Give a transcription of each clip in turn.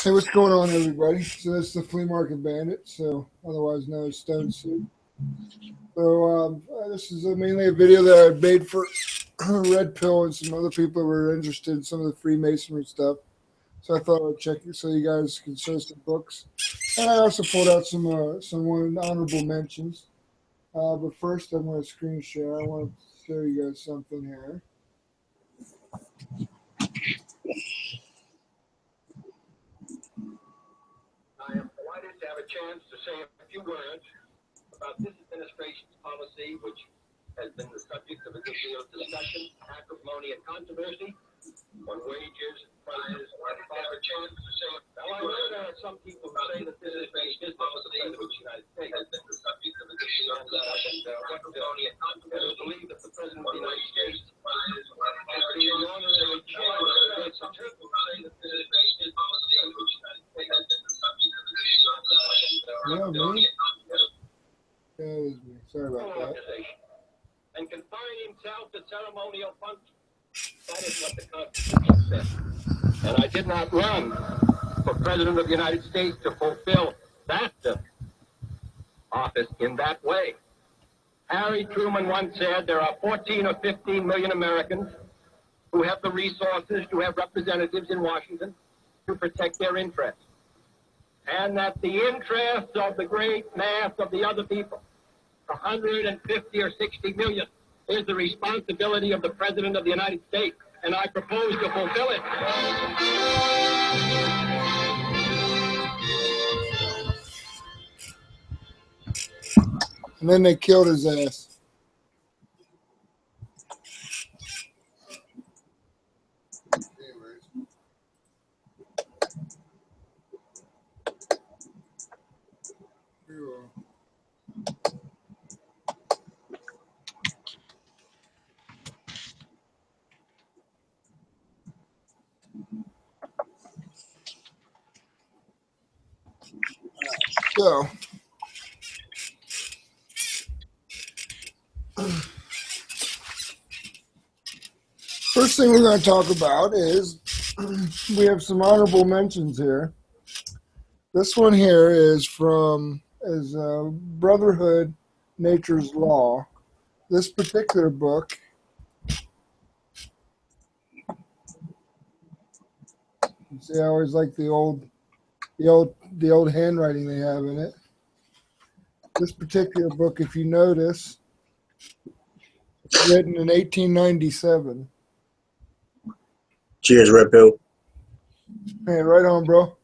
Hey, what's going on, everybody? So that's the Flea Market Bandit, so otherwise known as Stone Soup. So this is mainly a video that I made for Red Pill and some other people who were interested in some of the Freemasonry stuff. So I thought I'd check it so you guys can show some books. And I also pulled out some honorable mentions. But first, I'm going to screen share. I want to show you guys something here. I am delighted to have a chance to say a few words about this administration's policy, which has been the subject of a good deal of discussion, acrimony, and controversy on wages, prices, and poverty. Now, I know there are some people who say that this is based on the President of the United States has been the subject of a good deal of discussion, acrimony, and controversy. I believe that the President of the United States is the honorary chair of the Great Secretary who say that this is based on the President of the United States has been the subject of a good deal of discussion, acrimony, and controversy. That is me. Sorry about that. And confine himself to ceremonial functions. That is what the Constitution says. And I did not run for President of the United States to fulfill that office in that way. Harry Truman once said there are 14 or 15 million Americans who have the resources to have representatives in Washington to protect their interests. And that the interests of the great mass of the other people, 150 or 60 million, is the responsibility of the President of the United States, and I propose to fulfill it. And then they killed his ass. So, first thing we're going to talk about is we have some honorable mentions here. This one here is from Brotherhood, Nature's Law. This particular book see, I always like the old handwriting they have in it. This particular book, if you notice, it's written in 1897. Cheers, Red Pill. Hey, right on, bro.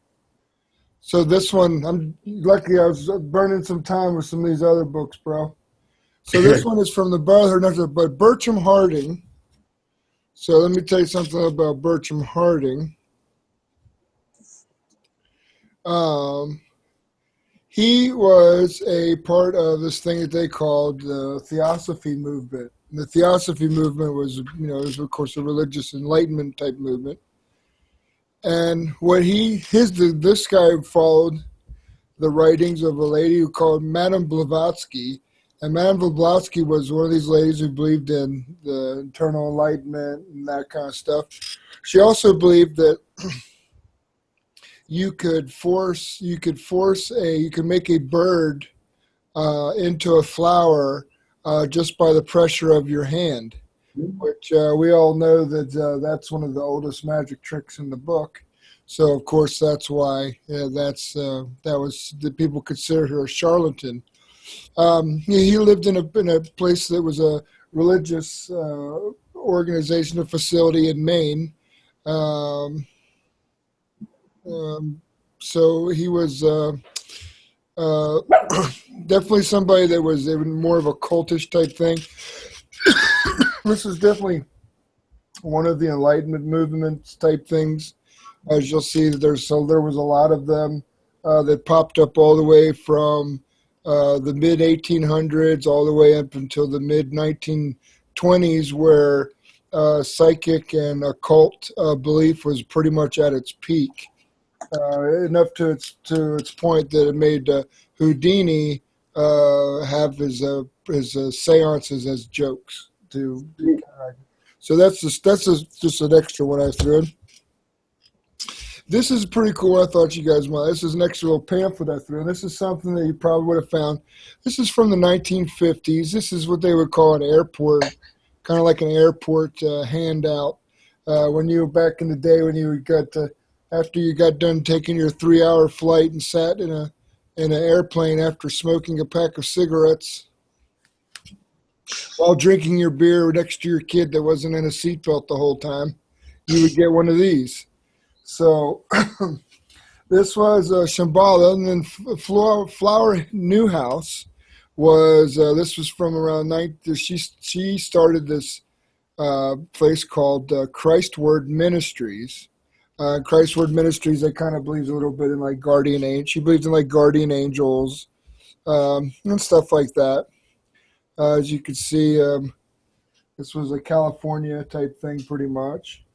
So this one, I'm lucky I was burning some time with some of these other books, bro. So this one is from the Brotherhood, but Bertram Harding. So let me tell you something about Bertram Harding. He was a part of this thing that they called the Theosophy movement. And the Theosophy movement was, was of course a religious enlightenment type movement. And what this guy followed the writings of a lady who called Madame Blavatsky. And Madame Blavatsky was one of these ladies who believed in the internal enlightenment and that kind of stuff. She also believed that you could make a bird into a flower just by the pressure of your hand, which we all know that that's one of the oldest magic tricks in the book. So of course that's why that people consider her a charlatan. He lived in a place that was a religious organization, a facility in Maine. So he was definitely somebody that was more of a cultish type thing. This is definitely one of the Enlightenment movements type things. As you'll see, there was a lot of them that popped up all the way from the mid 1800s all the way up until the mid 1920s, where psychic and occult belief was pretty much at its peak. Enough to its point that it made Houdini have his seances as jokes. So that's just an extra one I threw in. This is pretty cool. I thought you guys might. This is an extra little pamphlet I threw. And this is something that you probably would have found. This is from the 1950s. This is what they would call an airport, kind of like an airport handout. When you were back in the day, when you got after you got done taking your 3-hour flight and sat in an airplane after smoking a pack of cigarettes while drinking your beer next to your kid that wasn't in a seatbelt the whole time, you would get one of these. So this was Shambhala, and then Flower Newhouse was this was from around she started this place called Christ Word Ministries. Christ Word Ministries, that kind of believes a little bit in like guardian angels. She believes in like guardian angels and stuff like that. As you can see, this was a California type thing pretty much.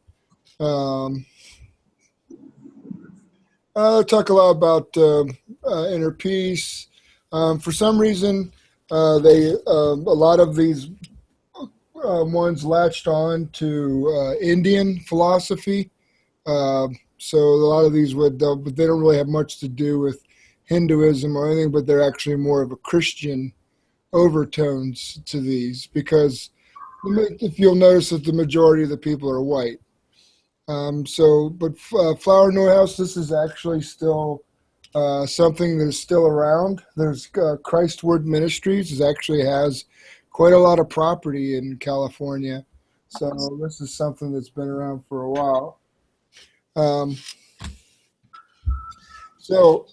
Talk a lot about inner peace. For some reason, a lot of these ones latched on to Indian philosophy. So a lot of these but they don't really have much to do with Hinduism or anything, but they're actually more of a Christian overtones to these, because if you'll notice that the majority of the people are white. But Flower Newhouse, this is actually still something that's still around. There's Christ Word Ministries. It actually has quite a lot of property in California. So this is something that's been around for a while. So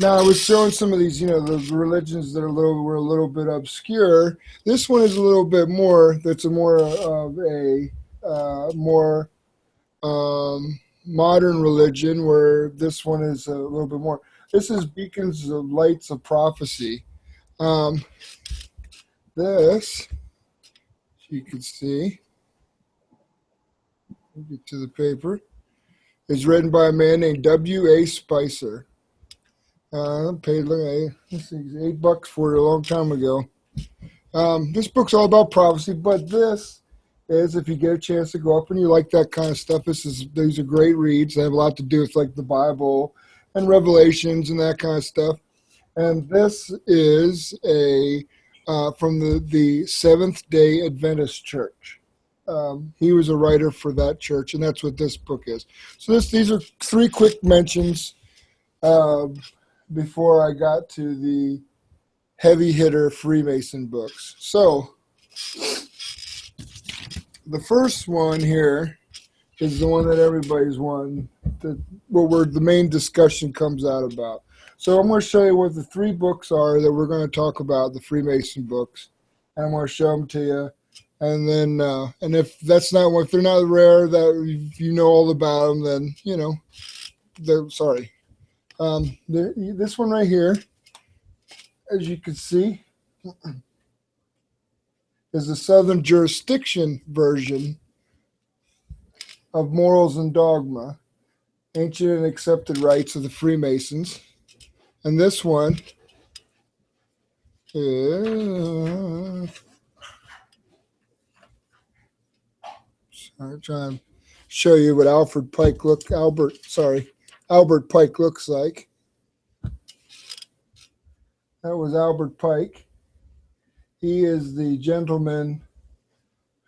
now I was showing some of these, the religions that were a little bit obscure. This one is a little bit more. That's a more of a more modern religion, where this one is a little bit more. This is Beacons of Lights of Prophecy. This, you can see, get to the paper, is written by a man named W.A. Spicer. Paid let's see, $8 for it a long time ago. This book's all about prophecy, but this is, if you get a chance to go up and you like that kind of stuff, these are great reads. They have a lot to do with like the Bible and Revelations and that kind of stuff. And this is from the Seventh-day Adventist Church. He was a writer for that church, and that's what this book is. So these are 3 quick mentions before I got to the heavy hitter Freemason books. So the first one here is the one that everybody's where the main discussion comes out about. So I'm going to show you what the 3 books are that we're going to talk about, the Freemason books, and I'm going to show them to you. And then, and if they're not rare, that you know all about them, then they're sorry. This one right here, as you can see, is the Southern Jurisdiction version of Morals and Dogma, Ancient and Accepted Rites of the Freemasons. And this one is, I'm trying to show you what Albert Pike looks like. That was Albert Pike. He is the gentleman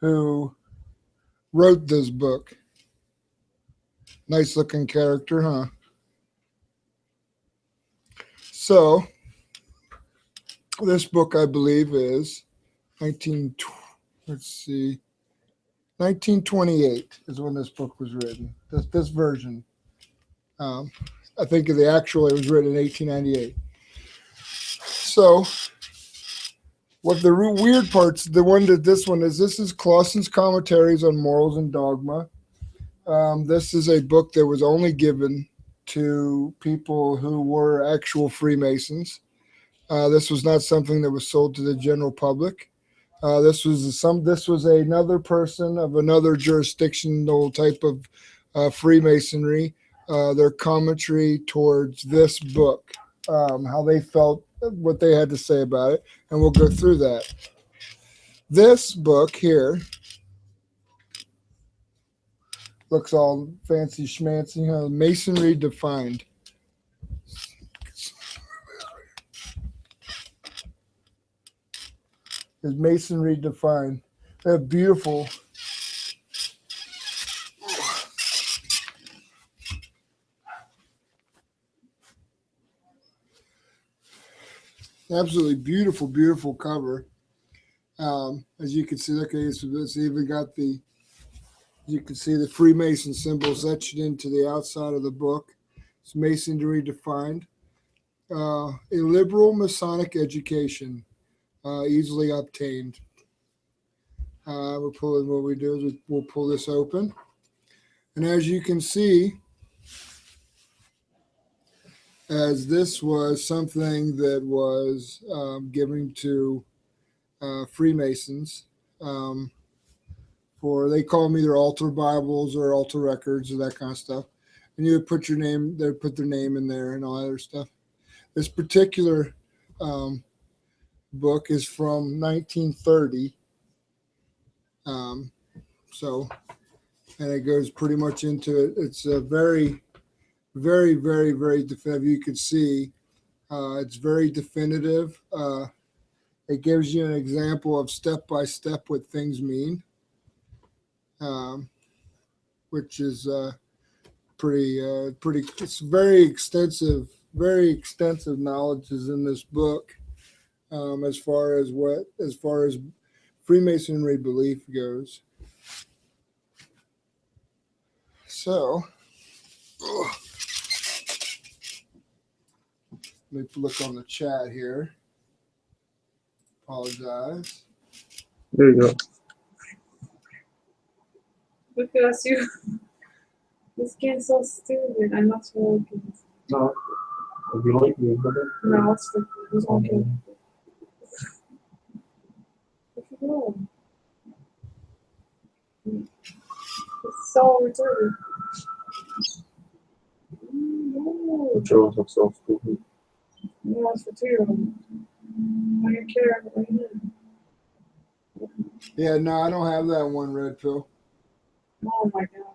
who wrote this book. Nice looking character, huh? So this book, I believe, is 1928 is when this book was written. This version. I think it was written in 1898. So what the weird parts, this is Clausen's Commentaries on Morals and Dogma. This is a book that was only given to people who were actual Freemasons. This was not something that was sold to the general public. This was another person of another jurisdictional type of Freemasonry. Their commentary towards this book, how they felt, what they had to say about it, and we'll go through that. This book here looks all fancy schmancy. Masonry defined. Is Masonry defined? They're beautiful. Absolutely beautiful, beautiful cover. As you can see, okay, it's even got the, you can see the Freemason symbols etched into the outside of the book. It's Masonry defined. A liberal Masonic education, easily obtained. What we do is we'll pull this open. And as you can see, as this was something that was given to Freemasons, for, they call them either altar Bibles or altar records or that kind of stuff. And you would put your name, they would put their name in there and all that other stuff. This particular book is from 1930. So, and it goes pretty much into it. It's a very, very, very, very definitive. You can see it's very definitive. It gives you an example of step by step what things mean, which is pretty. It's very extensive knowledge is in this book, as far as Freemasonry belief goes. So, let me look on the chat here. Apologize. There you go. Look at you. This game's so stupid. I'm not working. No, if you like me, No, it's the it's okay. Where'd you go? It's so retarded. No, controls of self stupid. no, it's for 2-year-old. I don't care. Right now. Yeah, no, I don't have that one, Red Pill. Oh my god.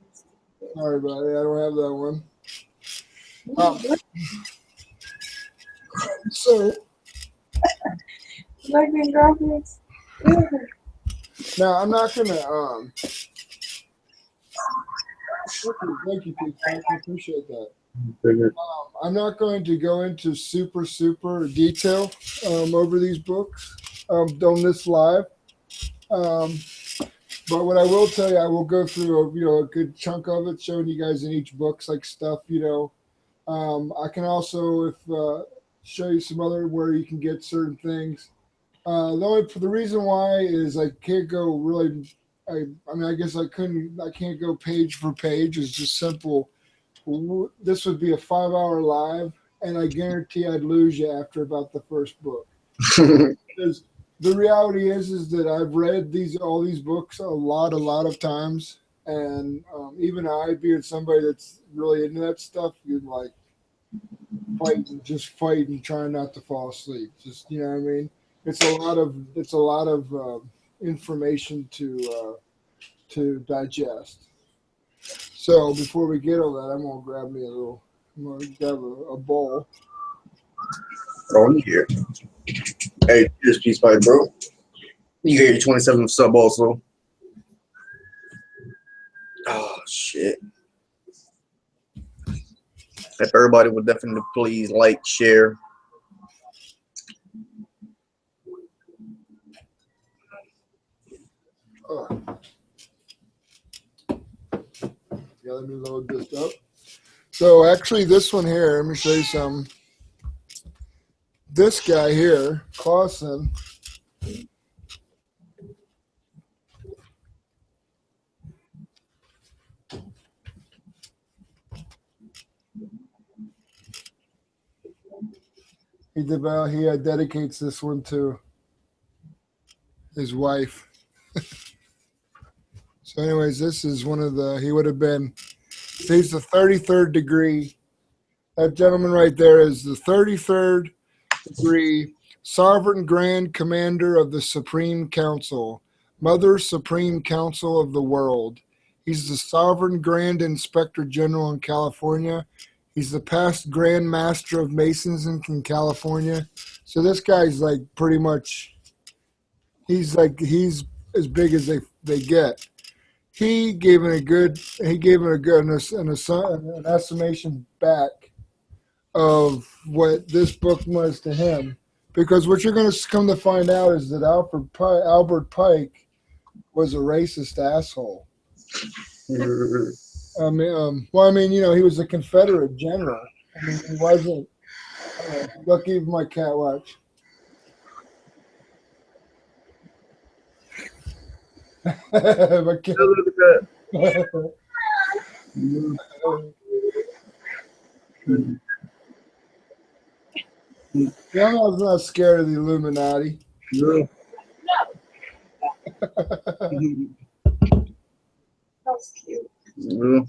Sorry about it. I don't have that one. So Like the graphics. Yeah. now I'm not gonna thank you, Pete. I appreciate that. Figured. I'm not going to go into super detail over these books on this live. But what I will tell you, I will go through a good chunk of it, showing you guys in each book's like stuff. I can also show you some other where you can get certain things. The reason why is I can't go really. I guess I can't go page for page. It's just simple. This would be a 5-hour live, and I guarantee I'd lose you after about the first book. Because the reality is that I've read all these books a lot of times, and even I, being somebody that's really into that stuff, you'd like fight and try not to fall asleep. Just what I mean. It's a lot of information to digest. So before we get all that, I'm gonna grab a bowl. Oh, I'm here. Hey, cheers, Peace Pipe, bro. You get your 27th sub also. Oh, shit. If everybody would definitely please like, share. Yeah, let me load this up. So actually this one here, let me show you some. This guy here, Clausen, he dedicates this one to his wife. So anyways, this is one of he would have been, he's the 33rd degree. That gentleman right there is the 33rd degree Sovereign Grand Commander of the Supreme Council, Mother Supreme Council of the World. He's the Sovereign Grand Inspector General in California. He's the past Grand Master of Masons in California. So this guy's like pretty much, he's as big as they get. He gave it an estimation back of what this book was to him. Because what you're going to come to find out is that Albert Pike was a racist asshole. I mean, you know, he was a Confederate general. I mean, he wasn't. Lucky if my cat watch. My cat. Yeah, I was not scared of the Illuminati. No. That's cute. No.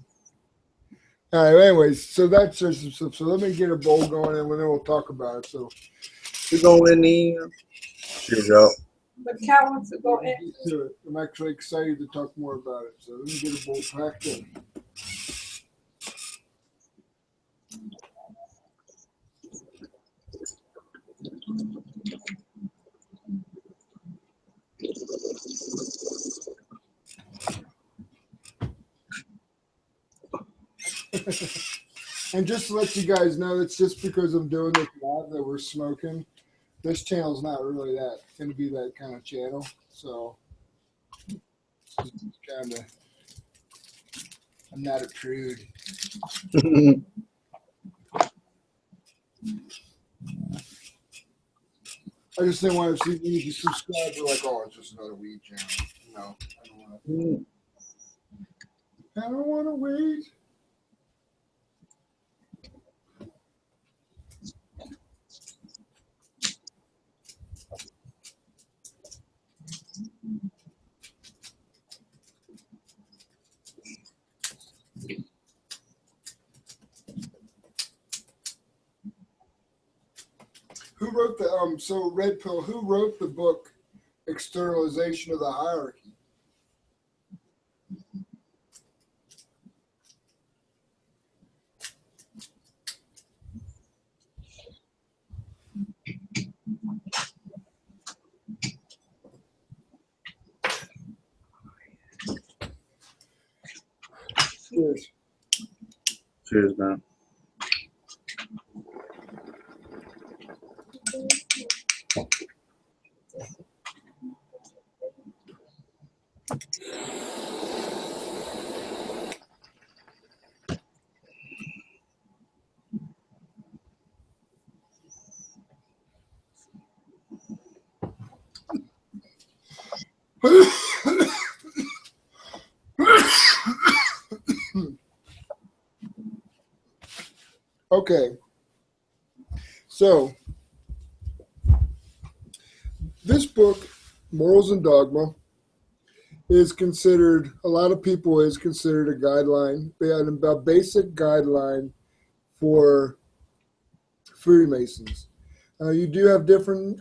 All right. Anyways, so that's just some stuff. So let me get a bowl going, and then we'll talk about it. So We go in there. Cheers out. The cat wants to go in. let's do it. I'm actually excited to talk more about it. So let me get a bowl packed in. And just to let you guys know, it's just because I'm doing this live that we're smoking. This channel's not really that going to be that kind of channel. So kind of, I'm not a prude. I just didn't want to see you subscribe to like, oh, it's just another weed channel. No, I don't want to wait. Who wrote the so Red Pill, who wrote the book Externalization of the Hierarchy? Cheers. Cheers, man. Okay. So this book, Morals and Dogma, is considered, a lot of people is considered a guideline, a basic guideline for Freemasons. You do have different,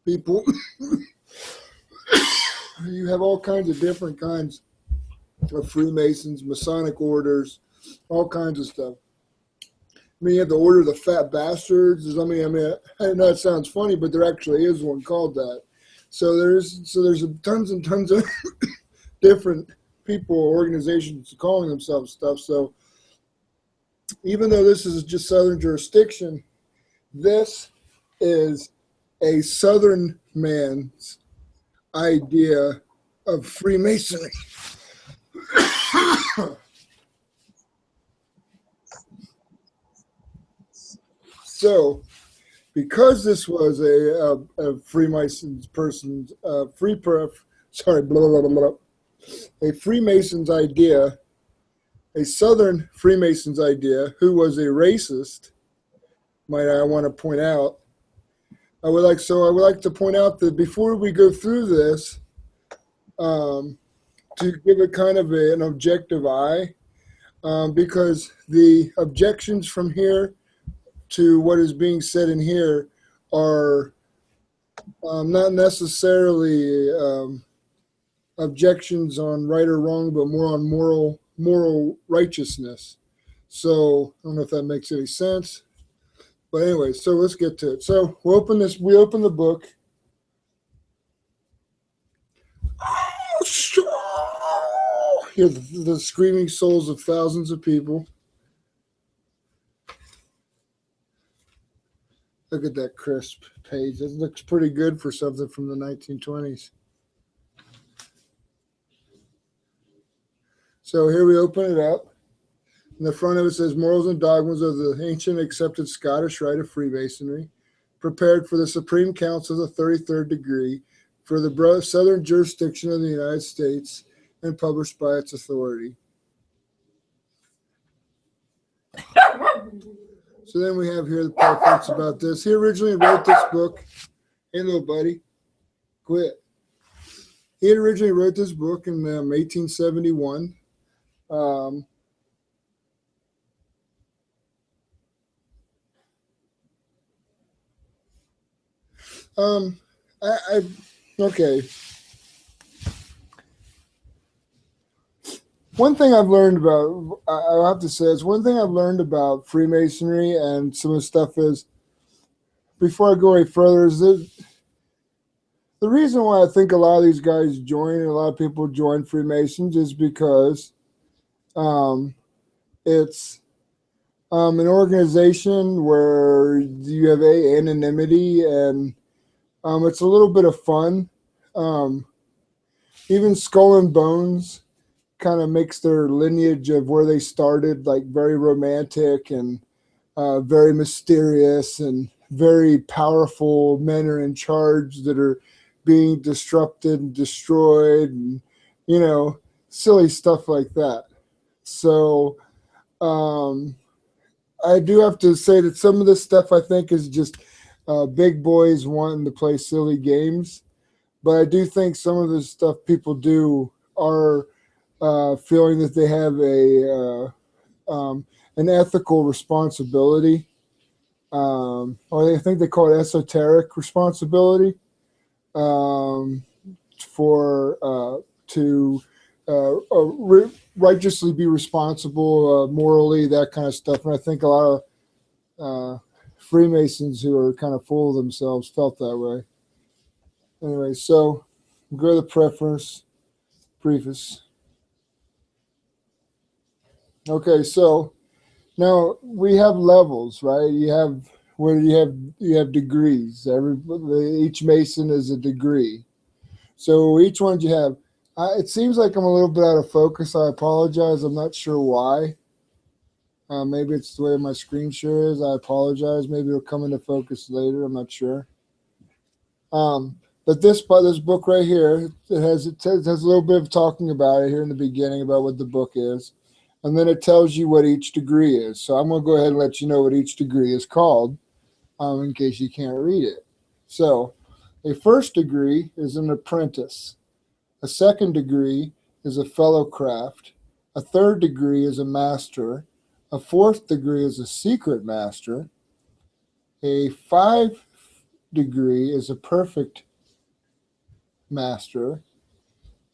people. You have all kinds of different kinds of Freemasons, Masonic orders, all kinds of stuff. I mean, you have the Order of the Fat Bastards. I know it sounds funny, but there actually is one called that. So there's tons and tons of different people, organizations calling themselves stuff. So even though this is just Southern jurisdiction, this is a Southern man's idea of Freemasonry. So, because this was a Freemason's person's a Freemason's idea, a Southern Freemason's idea, who was a racist, might I want to point out. I would like to point out that before we go through this, to give it kind of an objective eye, because the objections from here to what is being said in here are not necessarily objections on right or wrong, but more on moral righteousness. So I don't know if that makes any sense. But anyway, so let's get to it. So we open the book. Hear the screaming souls of thousands of people. Look at that crisp page. It looks pretty good for something from the 1920s. So here we open it up. In the front of it says, Morals and Dogmas of the Ancient Accepted Scottish Rite of Freemasonry, prepared for the Supreme Council of the 33rd degree for the Southern jurisdiction of the United States and published by its authority. So then we have here the preface about this. He originally wrote this book. Hey, little buddy, quit. He had originally wrote this book in 1871. Okay. One thing I've learned about, I have to say, is one thing I've learned about Freemasonry and some of the stuff is, before I go any further, is that the reason why I think a lot of these guys join, and a lot of people join Freemasons, is because it's an organization where you have anonymity, and it's a little bit of fun. Even Skull and Bones kind of makes their lineage of where they started like very romantic and very mysterious, and very powerful men are in charge that are being disrupted and destroyed, and silly stuff like that. So I do have to say that some of this stuff I think is just big boys wanting to play silly games, but I do think some of the stuff people do are feeling that they have an ethical responsibility, or I think they call it esoteric responsibility, to righteously be responsible, morally, that kind of stuff. And I think a lot of Freemasons who are kind of full of themselves felt that way. Anyway, so go to the preface. Okay, so now we have levels, right? You have degrees. Each Mason is a degree. So each one you have. It seems like I'm a little bit out of focus. I apologize. I'm not sure why. Maybe it's the way my screen share is. I apologize. Maybe it'll come into focus later. I'm not sure. But this book right here, it has a little bit of talking about it here in the beginning about what the book is. And then it tells you what each degree is. So I'm going to go ahead and let you know what each degree is called, in case you can't read it. So a first degree is an apprentice. A second degree is a fellow craft. A third degree is a master. A fourth degree is a secret master. A 5th degree is a perfect master.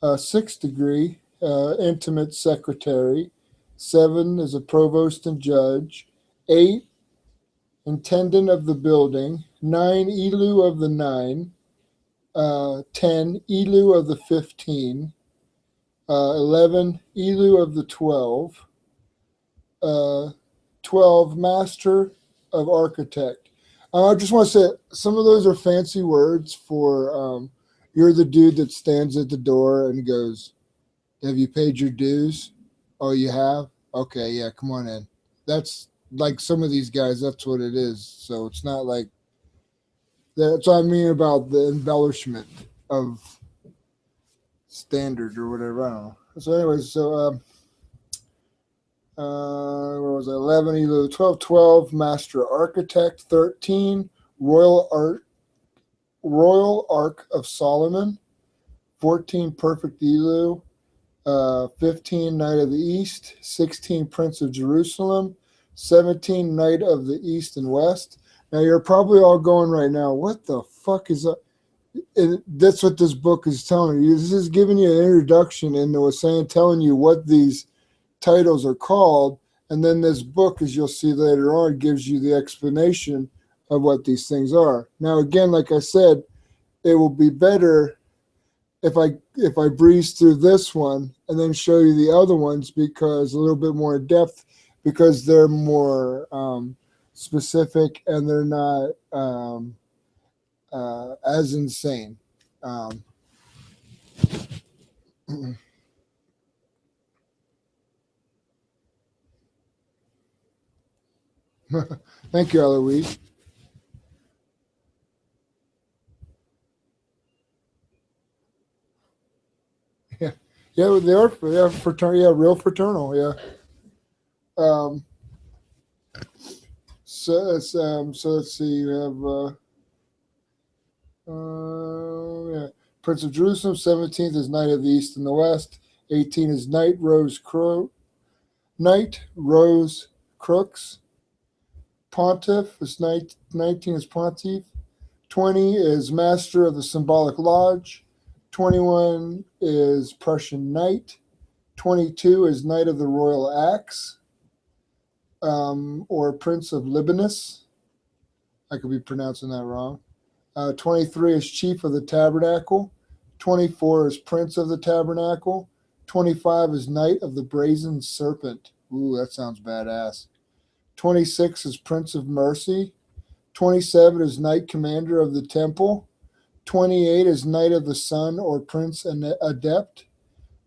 A 6th degree, intimate secretary. 7 is a provost and judge. 8, intendant of the building. 9, elu of the 9. 10, elu of the 15. 11, elu of the 12. 12, master of architect. I just want to say some of those are fancy words for you're the dude that stands at the door and goes, have you paid your dues? Oh, you have? Okay, yeah, come on in. That's like some of these guys, that's what it is. So it's not like, that's what I mean about the embellishment of standard or whatever. I don't know. So anyways, so what was it? 11, 12, master architect. 13, royal ark of Solomon. 14, perfect elu. 15, Knight of the East. 16, Prince of Jerusalem. 17, Knight of the East and West. Now you're probably all going right now, what the fuck is that? that's what this book is telling you. This is giving you an introduction into telling you what these titles are called, and then this book, as you'll see later on, gives you the explanation of what these things are. Now, again, like I said, it will be better if I breeze through this one and then show you the other ones, because a little bit more in depth, because they're more specific and they're not as insane. Thank you, Eloise. Yeah, yeah, they are. Yeah, fraternal. Yeah, real fraternal. Yeah. So let's see. You have yeah. Prince of Jerusalem. 17th is Knight of the East and the West. 18 is Knight Rose Crooks. Pontiff is 19 is Pontiff. 20 is Master of the Symbolic Lodge. 21 is Prussian Knight. 22 is Knight of the Royal Axe, or Prince of Libanus. I could be pronouncing that wrong. 23 is Chief of the Tabernacle. 24 is Prince of the Tabernacle. 25 is Knight of the Brazen Serpent. Ooh, that sounds badass. 26 is Prince of Mercy. 27 is Knight Commander of the Temple. 28 is Knight of the Sun, or Prince Adept.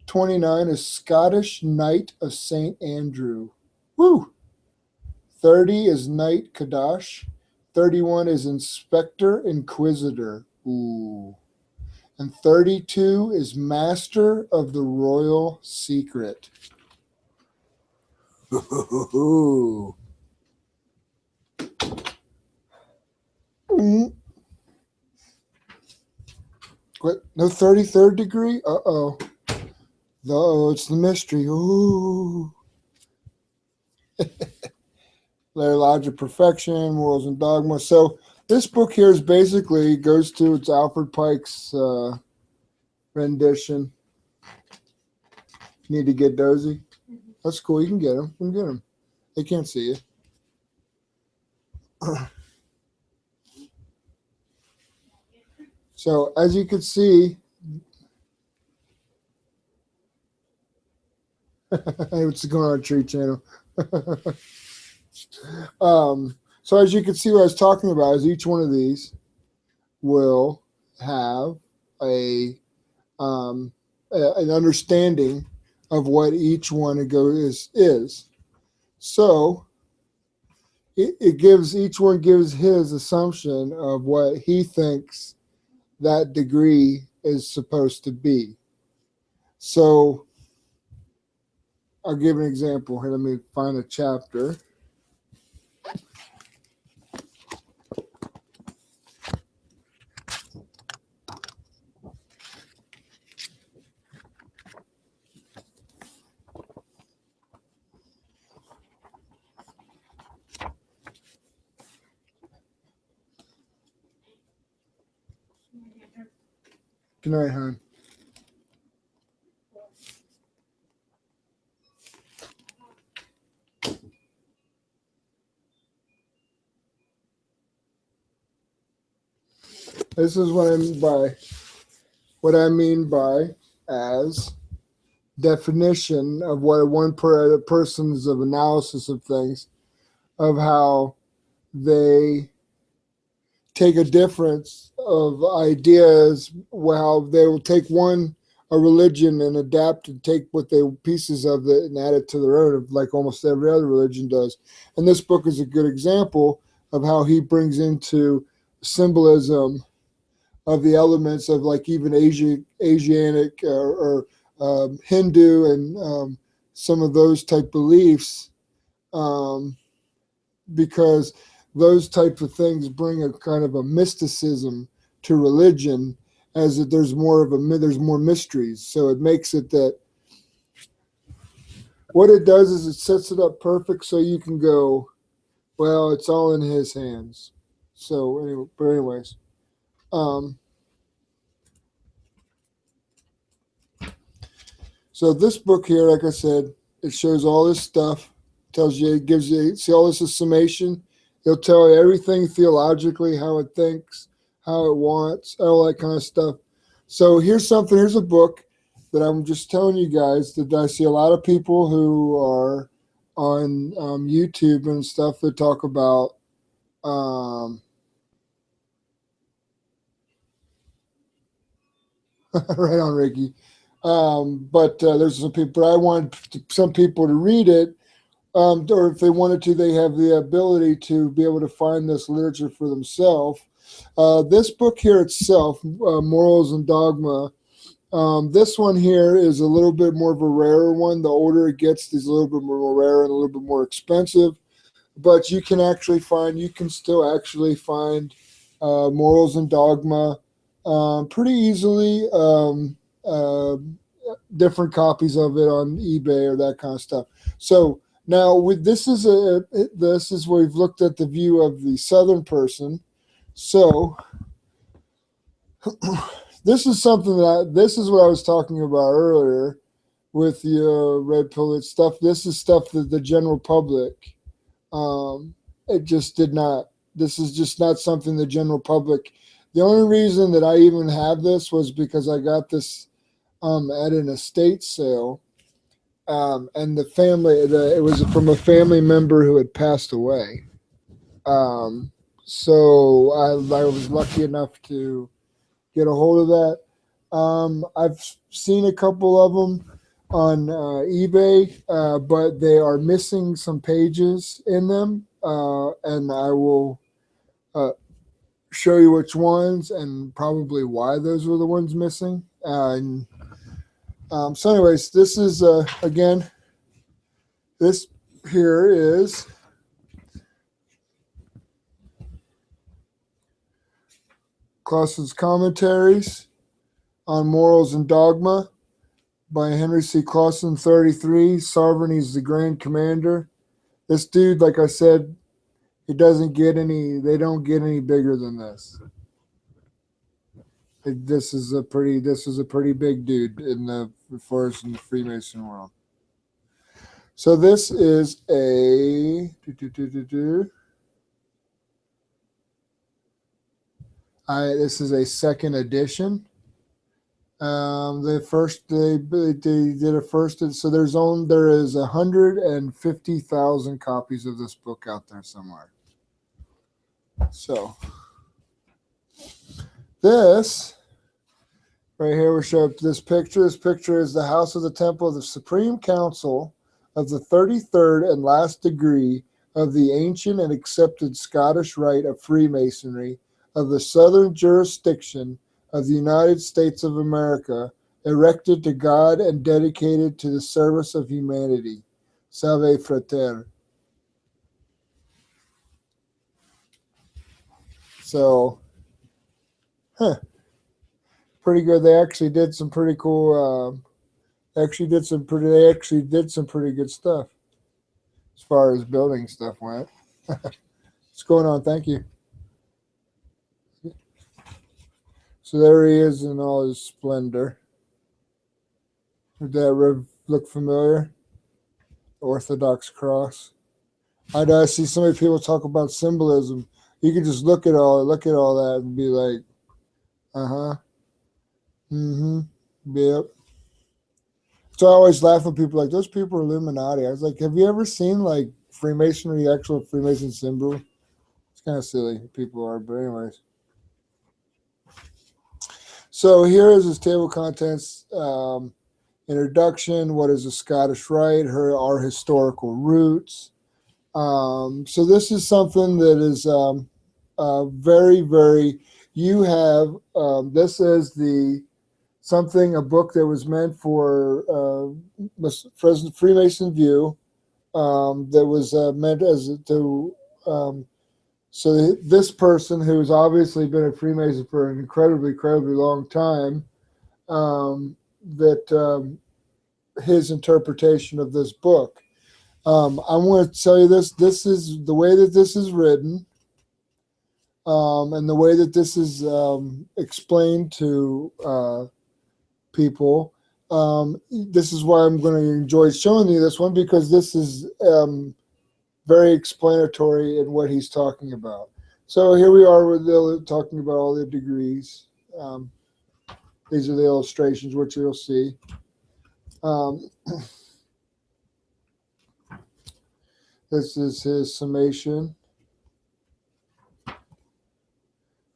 29 is Scottish Knight of St. Andrew. Woo! 30 is Knight Kadash. 31 is Inspector Inquisitor. Ooh. And 32 is Master of the Royal Secret. Ooh. What? No 33rd degree? Uh-oh. No, it's the mystery. Ooh. Their Logic Perfection, Morals and Dogma. So this book here is basically goes to its Alfred Pike's rendition. Need to get Dozy? That's cool. You can get him. You can get him. They can't see you. So as you can see, what's going on, Tree Channel? So as you can see, what I was talking about is each one of these will have an understanding of what each one is. So it gives, each one gives his assumption of what he thinks that degree is supposed to be. So I'll give an example here. Let me find a chapter. Good night, hon. This is what I mean by as definition of what one person's of analysis of things, of how they take a difference of ideas, how they will take a religion and adapt and take what they pieces of it and add it to their own, like almost every other religion does. And this book is a good example of how he brings into symbolism of the elements of, like, even Asiatic or Hindu and some of those type beliefs, because those types of things bring a kind of a mysticism to religion, as that there's more mysteries. So it makes it that what it does is it sets it up perfect so you can go, well, it's all in his hands. So anyways, So this book here, like I said, it shows all this stuff, tells you, it gives you, see all this is summation. It'll tell you everything theologically, how it thinks, how it wants, all that kind of stuff. So here's a book that I'm just telling you guys that I see a lot of people who are on YouTube and stuff that talk about right on, Ricky. But there's some people, but I want some people to read it, or if they wanted to, they have the ability to be able to find this literature for themselves. This book here itself, Morals and Dogma, this one here is a little bit more of a rarer one. The older it gets, it's a little bit more rare and a little bit more expensive. But you can still actually find Morals and Dogma pretty easily. Different copies of it on eBay or that kind of stuff. So now this is where we've looked at the view of the Southern person. So this is something this is what I was talking about earlier with the red pill stuff. This is stuff that the general public, it just did not. This is just not something the general public. The only reason that I even have this was because I got this at an estate sale, and the family, it was from a family member who had passed away. So I was lucky enough to get a hold of that. I've seen a couple of them on eBay, but they are missing some pages in them, and I will show you which ones and probably why those were the ones missing. So anyways, this is, again, this here is Clausen's Commentaries on Morals and Dogma by Henry C. Clausen, 33. Sovereignty is the Grand Commander. This dude, like I said, they don't get any bigger than this. This is a pretty big dude as far as in the Freemason world. So this is this is a second edition. They did a first. So there is 150,000 copies of this book out there somewhere. So this right here will show up this picture. This picture is the House of the Temple of the Supreme Council of the 33rd and last degree of the ancient and accepted Scottish Rite of Freemasonry of the Southern Jurisdiction of the United States of America, erected to God and dedicated to the service of humanity. Salve Frater. So, pretty good. They actually did some pretty cool. They actually did some pretty good stuff as far as building stuff went. What's going on? Thank you. So there he is in all his splendor. Would that look familiar? Orthodox cross. I see so many people talk about symbolism. You can just look at all that and be like, yep. So I always laugh when people are like, those people are Illuminati. I was like, have you ever seen like Freemasonry, actual Freemason symbol? It's kind of silly. People are, but anyways. So here is his table of contents. Introduction. What is the Scottish Rite? Our historical roots. So this is something that is very, very. You have this is a book that was meant for Freemason view. That was meant as to. So this person who's obviously been a Freemason for an incredibly long time, his interpretation of this book. I want to tell you this. This is the way that this is written, and the way that this is explained to people. This is why I'm going to enjoy showing you this one, because this is very explanatory in what he's talking about. So here we are with talking about all the degrees. These are the illustrations, which you'll see. This is his summation.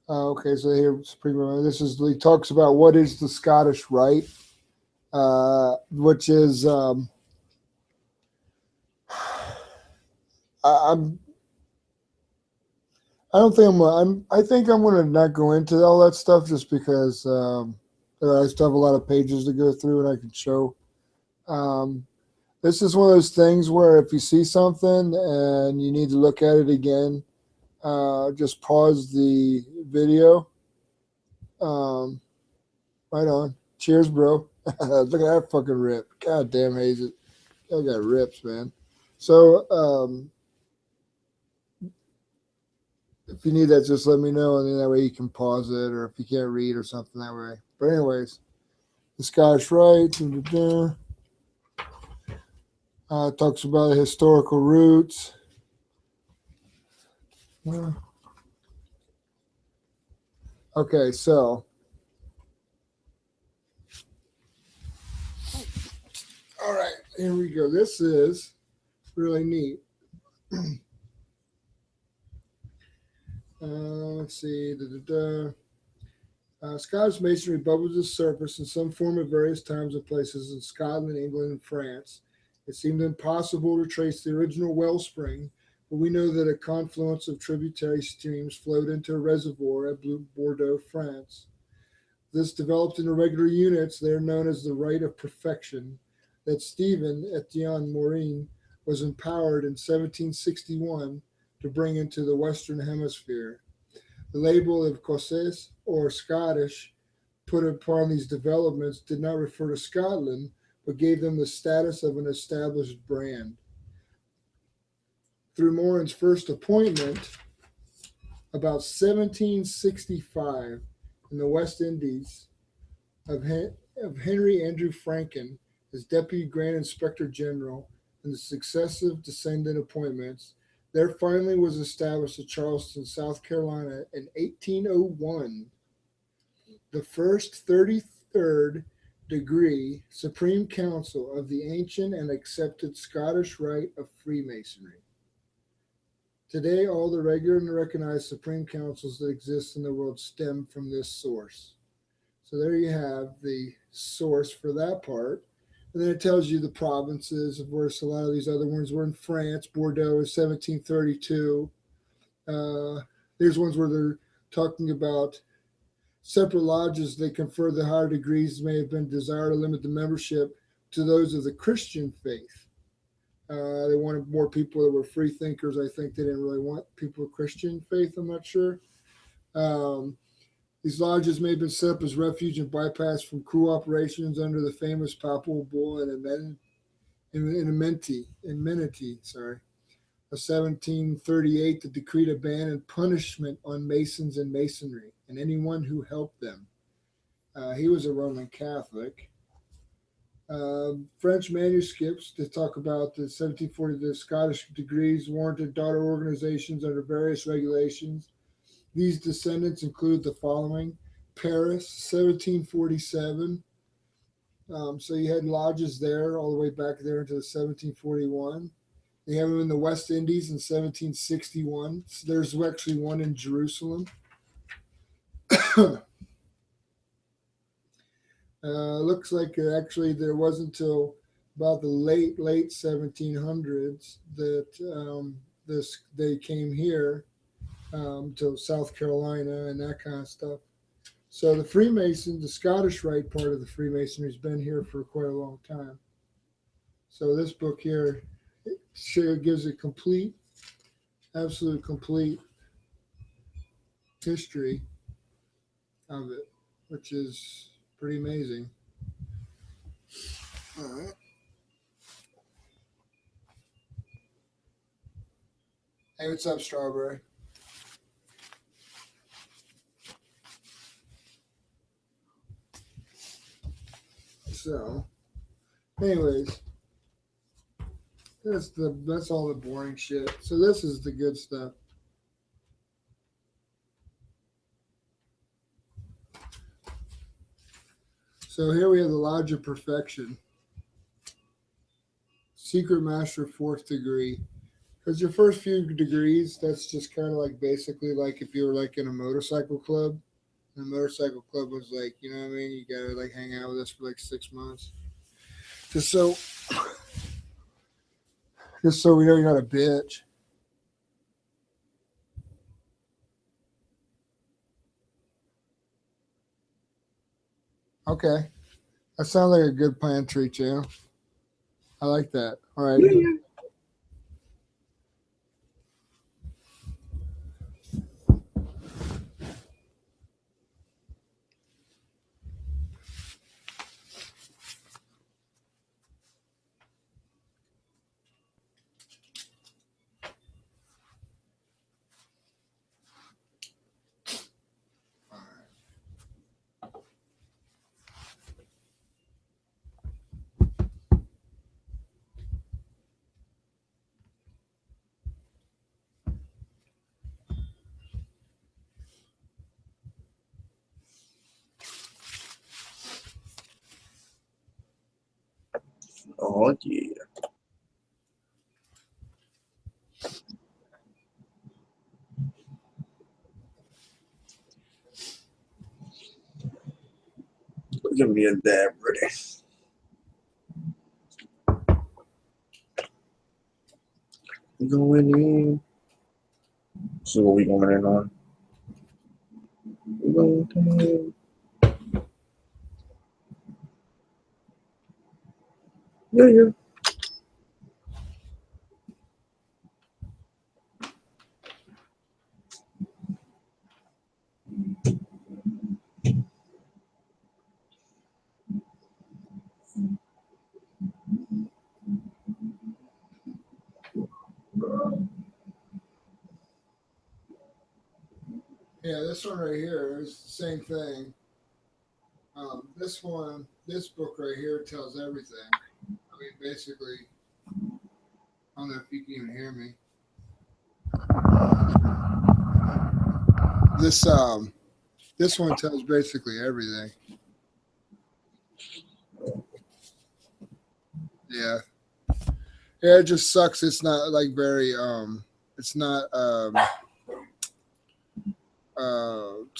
Okay, so here, this is, he talks about what is the Scottish Rite, which is, I think I'm going to not go into all that stuff, just because I still have a lot of pages to go through and I can show. This is one of those things where if you see something and you need to look at it again, just pause the video. Right on. Cheers, bro. Look at that fucking rip. God damn, Hazel. I got rips, man. So, if you need that, just let me know, and then that way you can pause it, or if you can't read or something that way. But anyways, the Scottish Rite talks about the historical roots. Okay, so all right, here we go. This is really neat. Let's see. Scottish Masonry bubbles to the surface in some form at various times and places in Scotland, England, and France. It seemed impossible to trace the original wellspring, but we know that a confluence of tributary streams flowed into a reservoir at Bordeaux, France. This developed into regular units. They are known as the Rite of Perfection, that Stephen Etienne Morin was empowered in 1761 to bring into the Western Hemisphere. The label of Écossais or Scottish put upon these developments did not refer to Scotland, but gave them the status of an established brand. Through Morin's first appointment, about 1765, in the West Indies, of Henry Andrew Franklin as Deputy Grand Inspector General, and the successive descendant appointments, there finally was established at Charleston, South Carolina in 1801, the first 33rd degree Supreme Council of the ancient and accepted Scottish Rite of Freemasonry. Today, all the regular and recognized Supreme Councils that exist in the world stem from this source. So there you have the source for that part. And then it tells you the provinces, of course. A lot of these other ones were in France. Bordeaux is 1732. There's ones where they're talking about separate lodges. They confer the higher degrees may have been desire to limit the membership to those of the Christian faith. They wanted more people that were free thinkers. I think they didn't really want people of Christian faith. I'm not sure. These lodges may have been set up as refuge and bypass from cruel operations under the famous papal bull and amenity, of 1738 that decreed a ban and punishment on Masons and Masonry and anyone who helped them. He was a Roman Catholic. French manuscripts that talk about the 1740, the Scottish degrees warranted daughter organizations under various regulations. These descendants include the following: Paris, 1747. So you had lodges there all the way back there into 1741. They have them in the West Indies in 1761. So there's actually one in Jerusalem. Looks like actually there wasn't until about the late 1700s that they came here to South Carolina and that kind of stuff. So the Freemason, the Scottish Rite part of the Freemasonry has been here for quite a long time. So this book here, it gives a complete, absolute complete history of it, which is pretty amazing. All right. Hey, what's up, Strawberry? This So, anyways, that's all the boring shit. So this is the good stuff. So here we have the Lodge of Perfection. Secret Master 4th degree. Because your first few degrees, that's just kind of like basically like if you were like in a motorcycle club. And the motorcycle club was like, you know what I mean? You gotta like hang out with us for like 6 months. Just so we know you're not a bitch. Okay. That sounds like a good plan, Tree Channel. I like that. All right. Oh yeah. Give me a dab ready. We going in. So what we going in on? We going in. Yeah. Yeah, this one right here is the same thing. This book right here tells everything. I mean, basically, I don't know if you can even hear me. This one tells basically everything. Yeah. Yeah, it just sucks. It's not like very it's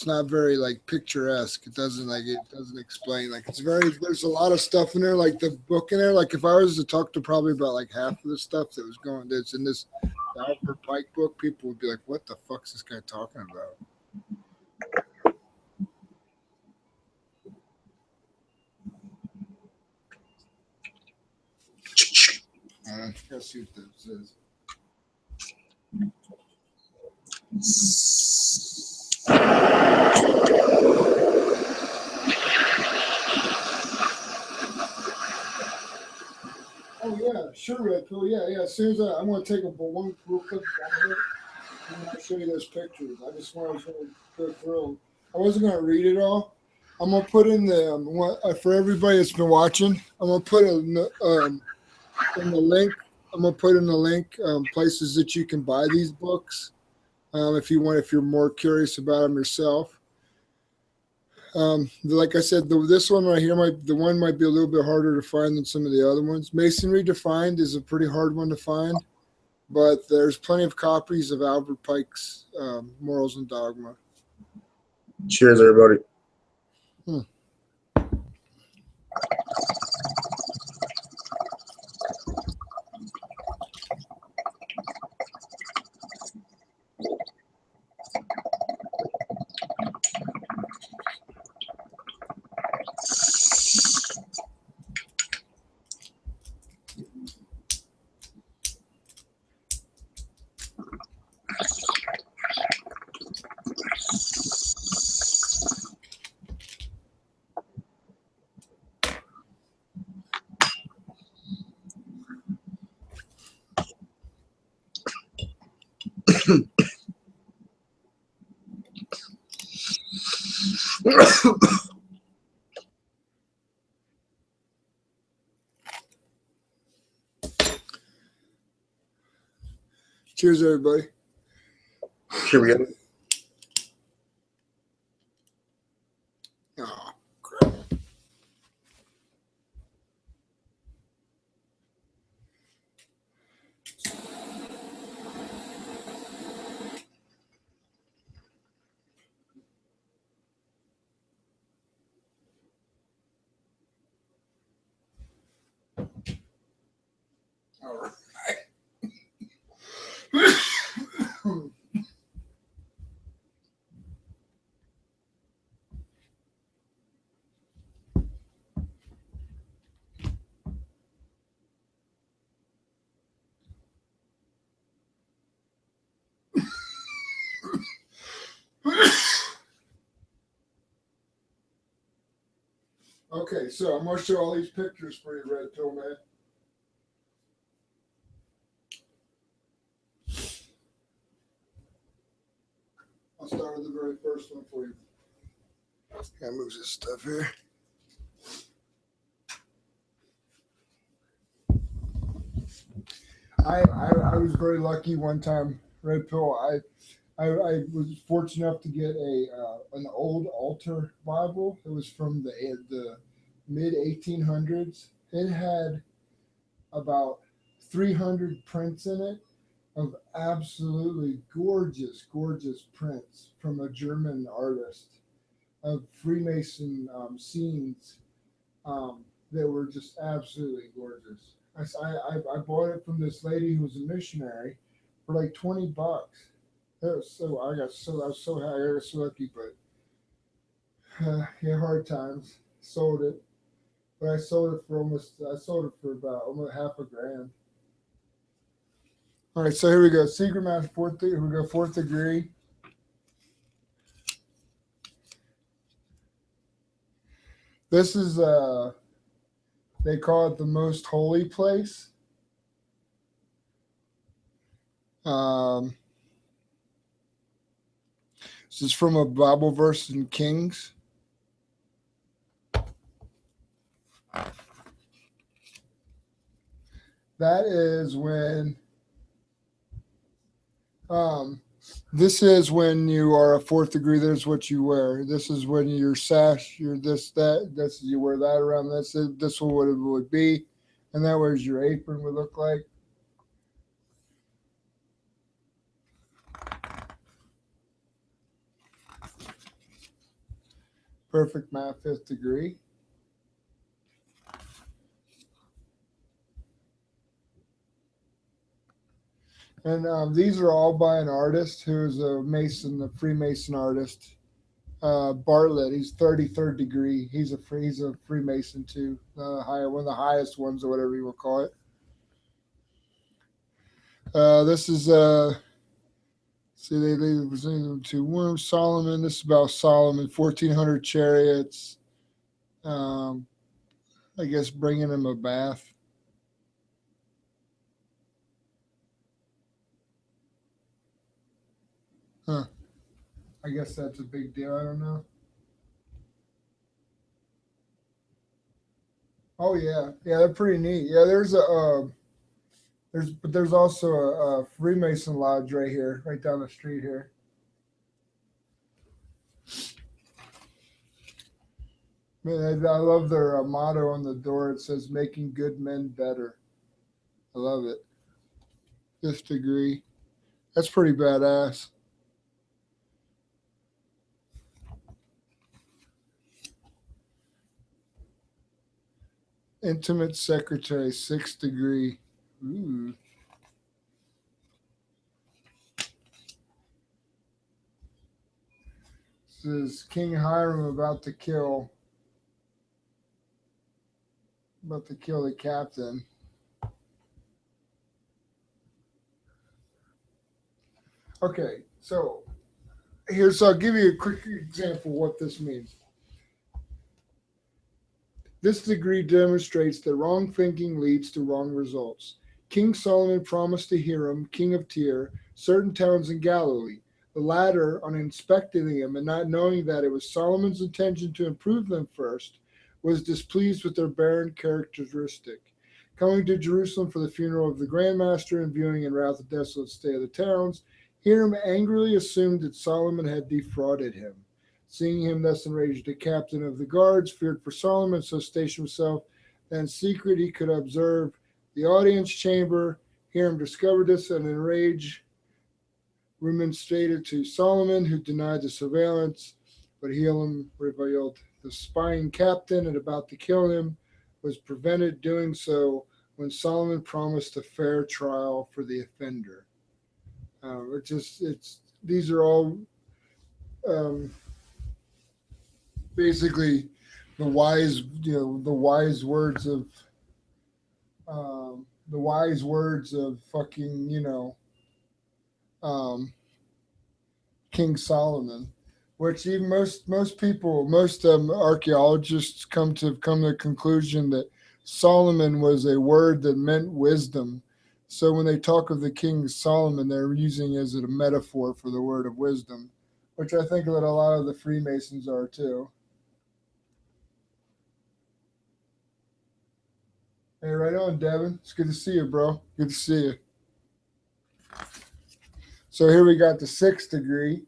not very like picturesque. It doesn't explain like there's a lot of stuff in there, like the book in there. Like if I was to talk to probably about like half of the stuff that's in this Alfred Pike book, people would be like, what the fuck's this guy talking about? Let's see what this is. Oh yeah, sure, Red Pill. Yeah. As soon as I'm going to take one real quick down here, and I'll show you those pictures. I just want to go through them. I wasn't going to read it all. I'm going to put in the for everybody that's been watching. I'm going to put in the link. I'm going to put in the link places that you can buy these books if you're more curious about them yourself. Like I said, this one right here might be a little bit harder to find than some of the other ones. Masonry Defined is a pretty hard one to find, but there's plenty of copies of Alfred Pike's Morals and Dogma. Cheers, everybody. Cheers, everybody. Cheerio. Oh, crap. All right. Okay, so I'm going to show all these pictures for you, Red Pill Man. I'll start with the very first one for you. Gotta move this stuff here. I was very lucky one time, Red Pill. I was fortunate enough to get an old altar Bible. It was from the mid 1800s. It had about 300 prints in it of absolutely gorgeous, gorgeous prints from a German artist of Freemason scenes that were just absolutely gorgeous. I bought it from this lady who was a missionary for like $20. That was so I was so happy. I was so lucky, but yeah, hard times. Sold it, but I sold it for about almost $500,000. All right, so here we go. Secret Master here we go. Fourth degree. This is they call it the most holy place. This is from a Bible verse in Kings. That is when this is when you are a fourth degree. There's what you wear. This is when you're sash, you're this, that. This you wear that around this. This is what it would be. And that was your apron would look like. Perfect math, fifth degree. And these are all by an artist who is a Mason, a Freemason artist. Bartlett, he's 33rd degree. He's a Freemason too. One of the highest ones, or whatever you will call it. This is see they presented to one Solomon. This is about Solomon, 1400 chariots. I guess bringing him a bath. Huh. I guess that's a big deal. I don't know. Oh yeah, yeah, they're pretty neat. Yeah, there's also a Freemason lodge right here, right down the street here. Man, I love their motto on the door. It says "Making good men better." I love it. Fifth degree. That's pretty badass. Intimate secretary, sixth degree. Ooh. This is King Hiram about to kill the captain. Okay, so I'll give you a quick example of what this means. This degree demonstrates that wrong thinking leads to wrong results. King Solomon promised to Hiram, king of Tyre, certain towns in Galilee. The latter, on inspecting them and not knowing that it was Solomon's intention to improve them first, was displeased with their barren characteristic. Coming to Jerusalem for the funeral of the Grand Master and viewing in wrath the desolate state of the towns, Hiram angrily assumed that Solomon had defrauded him. Seeing him thus enraged, the captain of the guards feared for Solomon, so stationed himself that in secret he could observe the audience chamber. Hiram discovered this and enraged remonstrated to Solomon, who denied the surveillance, but Hiram revealed the spying captain and about to kill him was prevented doing so when Solomon promised a fair trial for the offender. These are all basically the wise words of fucking King Solomon, which even most people, most archaeologists come to the conclusion that Solomon was a word that meant wisdom. So when they talk of the King Solomon, they're using it as a metaphor for the word of wisdom, which I think that a lot of the Freemasons are too. Hey, right on, Devin. It's good to see you, bro. Good to see you. So here we got the 6th degree.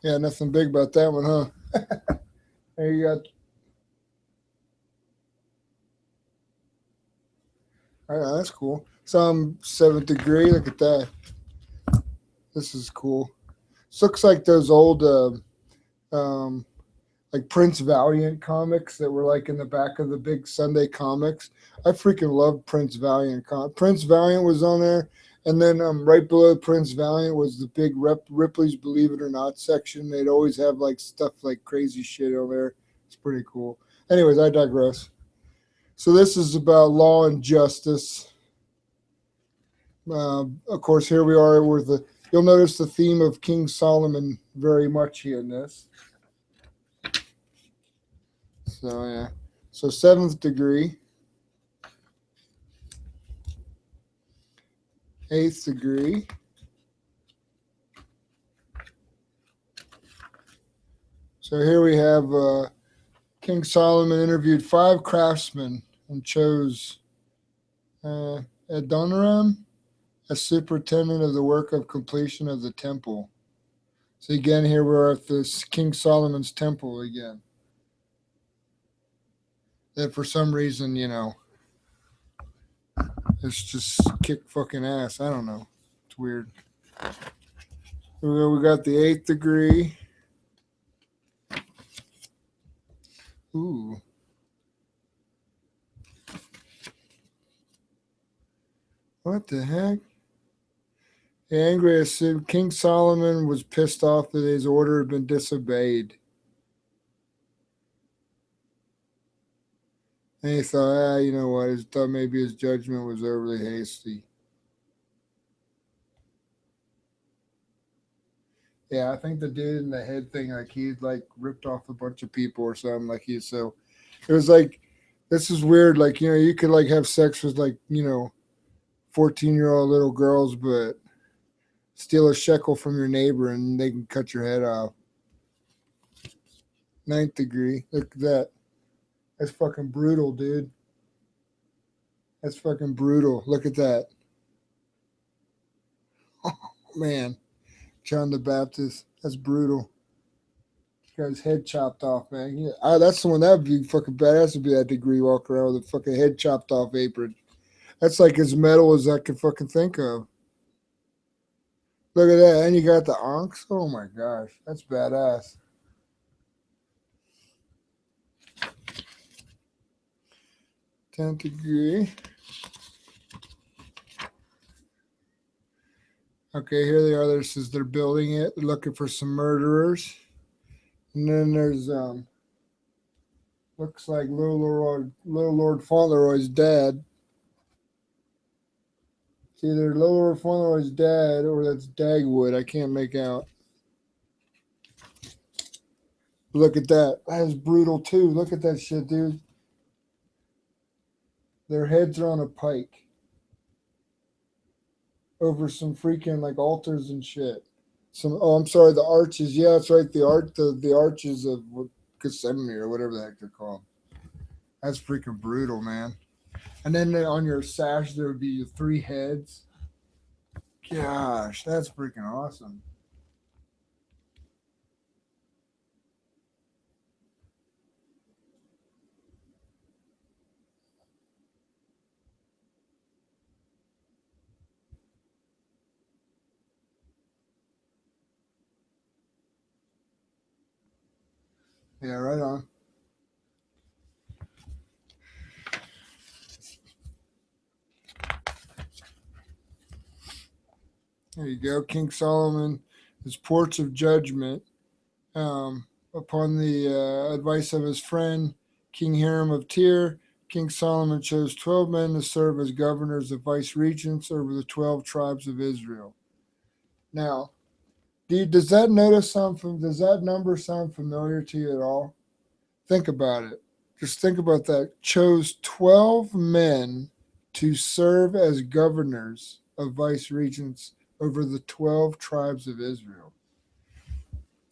Yeah, nothing big about that one, huh? There you got. All right, that's cool. Some 7th degree. Look at that. This is cool. This looks like those old, like Prince Valiant comics that were like in the back of the big Sunday comics. I freaking love Prince Valiant. Prince Valiant was on there, and then right below Prince Valiant was the big Ripley's Believe It or Not section. They'd always have like stuff like crazy shit over there. It's pretty cool. Anyways, I digress. So this is about law and justice. Of course, here we are with the. You'll notice the theme of King Solomon very much here in this. So yeah. So 7th degree. 8th degree. So here we have King Solomon interviewed 5 craftsmen and chose Adoniram as superintendent of the work of completion of the temple. So again, here we're at this King Solomon's temple again. That for some reason, it's just kick fucking ass. I don't know. It's weird. We got the 8th degree. Ooh. What the heck? Angry assumed King Solomon was pissed off that his order had been disobeyed. And he thought, you know what? He thought maybe his judgment was overly hasty. Yeah, I think the dude in the head thing, like he like ripped off a bunch of people or something. Like so it was like, this is weird. Like, you could like have sex with like, 14-year-old little girls, but steal a shekel from your neighbor and they can cut your head off. 9th degree. Look at that. That's fucking brutal, dude. That's fucking brutal. Look at that. Oh, man. John the Baptist. That's brutal. Got his head chopped off, man. Yeah, that's the one that would be fucking badass to be that degree walking around with a fucking head chopped off apron. That's like as metal as I can fucking think of. Look at that. And you got the onks. Oh my gosh. That's badass. Tenth degree. Okay, here they are. This is they're building it. They're looking for some murderers. And then there's looks like Little Lord Fauntleroy's dad. It's either Little Lord Fauntleroy's dad or that's Dagwood. I can't make out. Look at that. That is brutal too. Look at that shit, dude. Their heads are on a pike. over some freaking like altars and shit. I'm sorry, the arches. Yeah, that's right. The arches of Gethsemane or whatever the heck they're called. That's freaking brutal, man. And then on your sash there would be 3 heads. Gosh, that's freaking awesome. Yeah, right on. There you go. King Solomon, his porch of judgment. Upon the advice of his friend, King Hiram of Tyre, King Solomon chose 12 men to serve as governors of vice regents over the 12 tribes of Israel. Now, does that number sound familiar to you at all? Think about it. Just think about that. Chose 12 men to serve as governors of vice regents over the 12 tribes of Israel.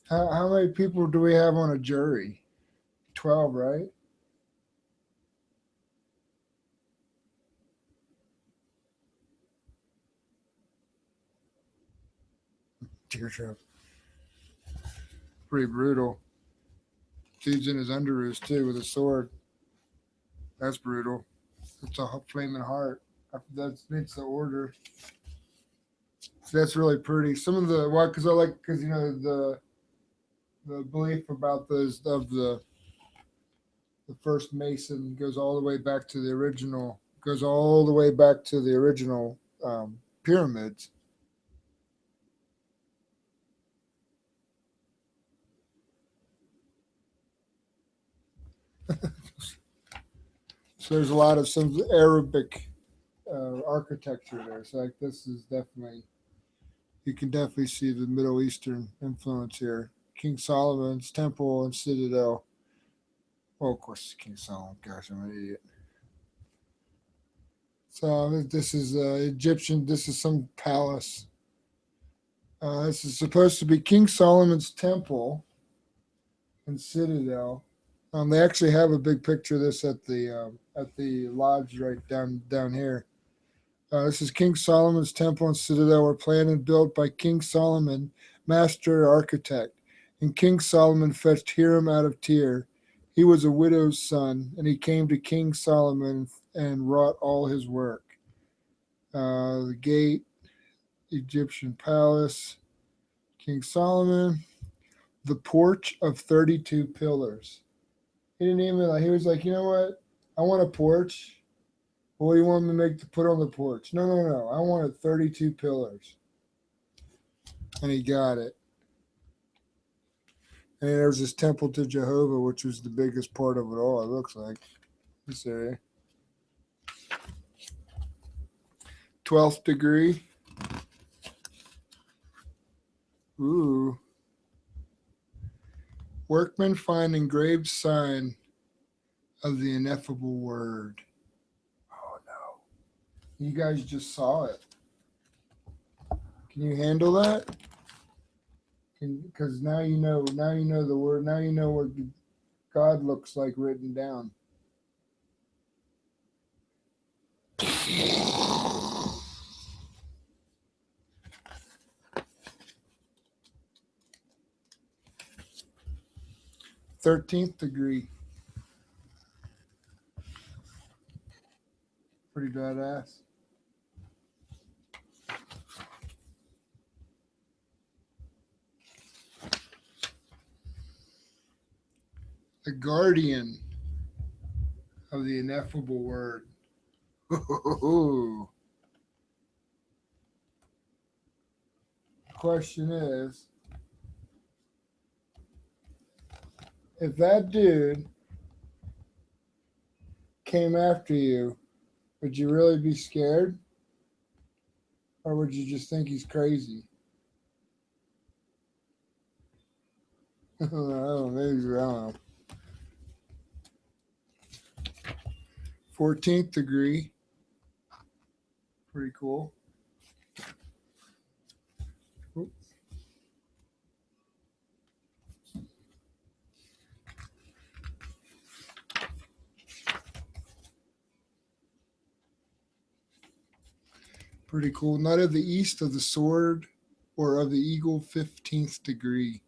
How many people do we have on a jury? 12, right? Teardrop. Pretty brutal. Dude's in his underoos too with a sword. That's brutal. It's a flaming heart. That meets the order. So that's really pretty. Some of the because you know the belief about those of the first Mason goes all the way back to the original. Goes all the way back to the original pyramids. So there's a lot of some Arabic architecture there. So like this is definitely you can definitely see the Middle Eastern influence here. King Solomon's temple and citadel. Well, of course, King Solomon. Gosh, I'm an idiot. So this is Egyptian. This is some palace. This is supposed to be King Solomon's temple and citadel. They actually have a big picture of this at the lodge right down here. This is King Solomon's temple and citadel were planned and built by King Solomon, master architect. And King Solomon fetched Hiram out of Tyre. He was a widow's son, and he came to King Solomon and wrought all his work. The gate, Egyptian palace, King Solomon, the porch of 32 pillars. He didn't even, he was like, you know what? I want a porch. What do you want me to put on the porch? No. I wanted 32 pillars. And he got it. And there's this temple to Jehovah, which was the biggest part of it all, it looks like. This area. 12th degree. Ooh. Workmen find engraved sign of the ineffable word. Oh no. You guys just saw it. Can you handle that? Because now you know the word. Now you know what God looks like written down. Thirteenth degree. Pretty badass. The guardian of the ineffable word. Question is, if that dude came after you, would you really be scared? Or would you just think he's crazy? I don't know, maybe, I don't know. 14th degree. Pretty cool. Pretty cool. Knight of the East of the Sword or of the Eagle, 15th degree.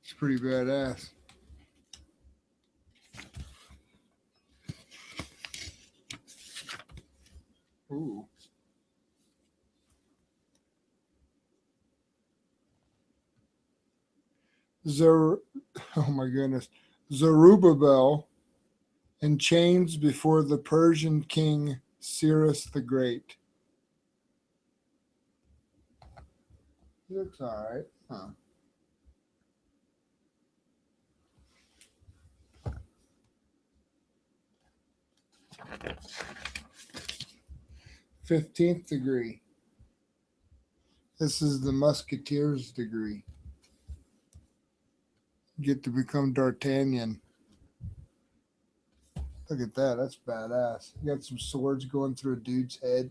It's pretty badass. Ooh. Oh my goodness. Zerubbabel in chains before the Persian king Cyrus the Great. He looks all right. Huh. Fifteenth degree. This is the Musketeer's degree. Get to become D'Artagnan. Look at that. That's badass. You got some swords going through a dude's head.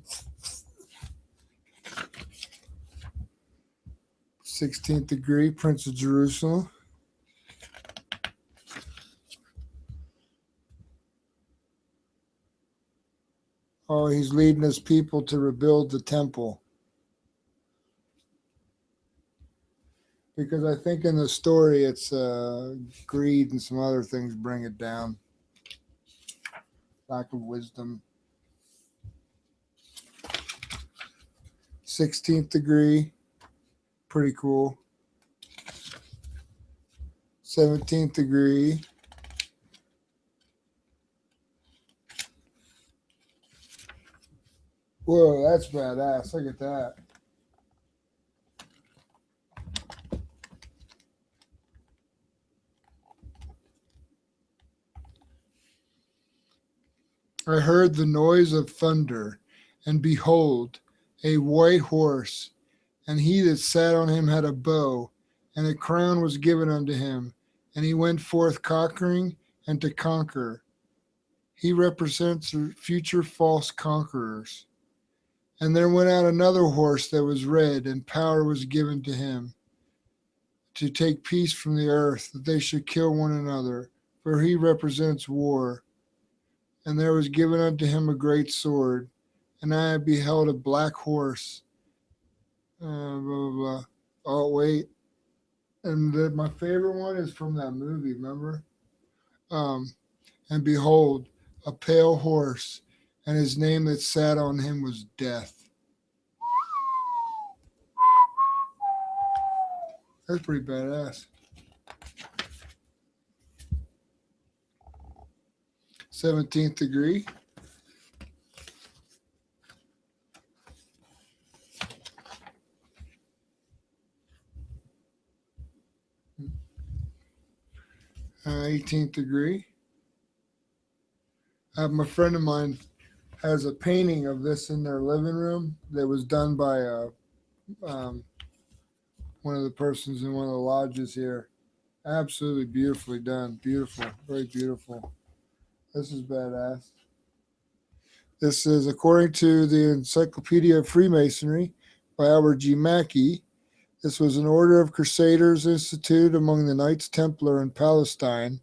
16th degree, Prince of Jerusalem. Oh, he's leading his people to rebuild the temple. Because I think in the story it's greed and some other things bring it down. Lack of wisdom. 16th degree, pretty cool. 17th degree. Whoa, that's badass. Look at that. I heard the noise of thunder, and behold, a white horse, and he that sat on him had a bow, and a crown was given unto him, and he went forth conquering and to conquer. He represents the future false conquerors. And there went out another horse that was red, and power was given to him to take peace from the earth, that they should kill one another, for he represents war. And there was given unto him a great sword, and I beheld a black horse. Blah, blah, blah. Oh, wait. And my favorite one is from that movie, remember? And behold, a pale horse, and his name that sat on him was Death. That's pretty badass. 17th degree. Uh, 18th degree. My friend of mine has a painting of this in their living room that was done by one of the persons in one of the lodges here. Absolutely beautifully done. Beautiful. Very beautiful. This is badass. This is according to the Encyclopedia of Freemasonry by Albert G. Mackey. This was an order of crusaders instituted among the Knights Templar in Palestine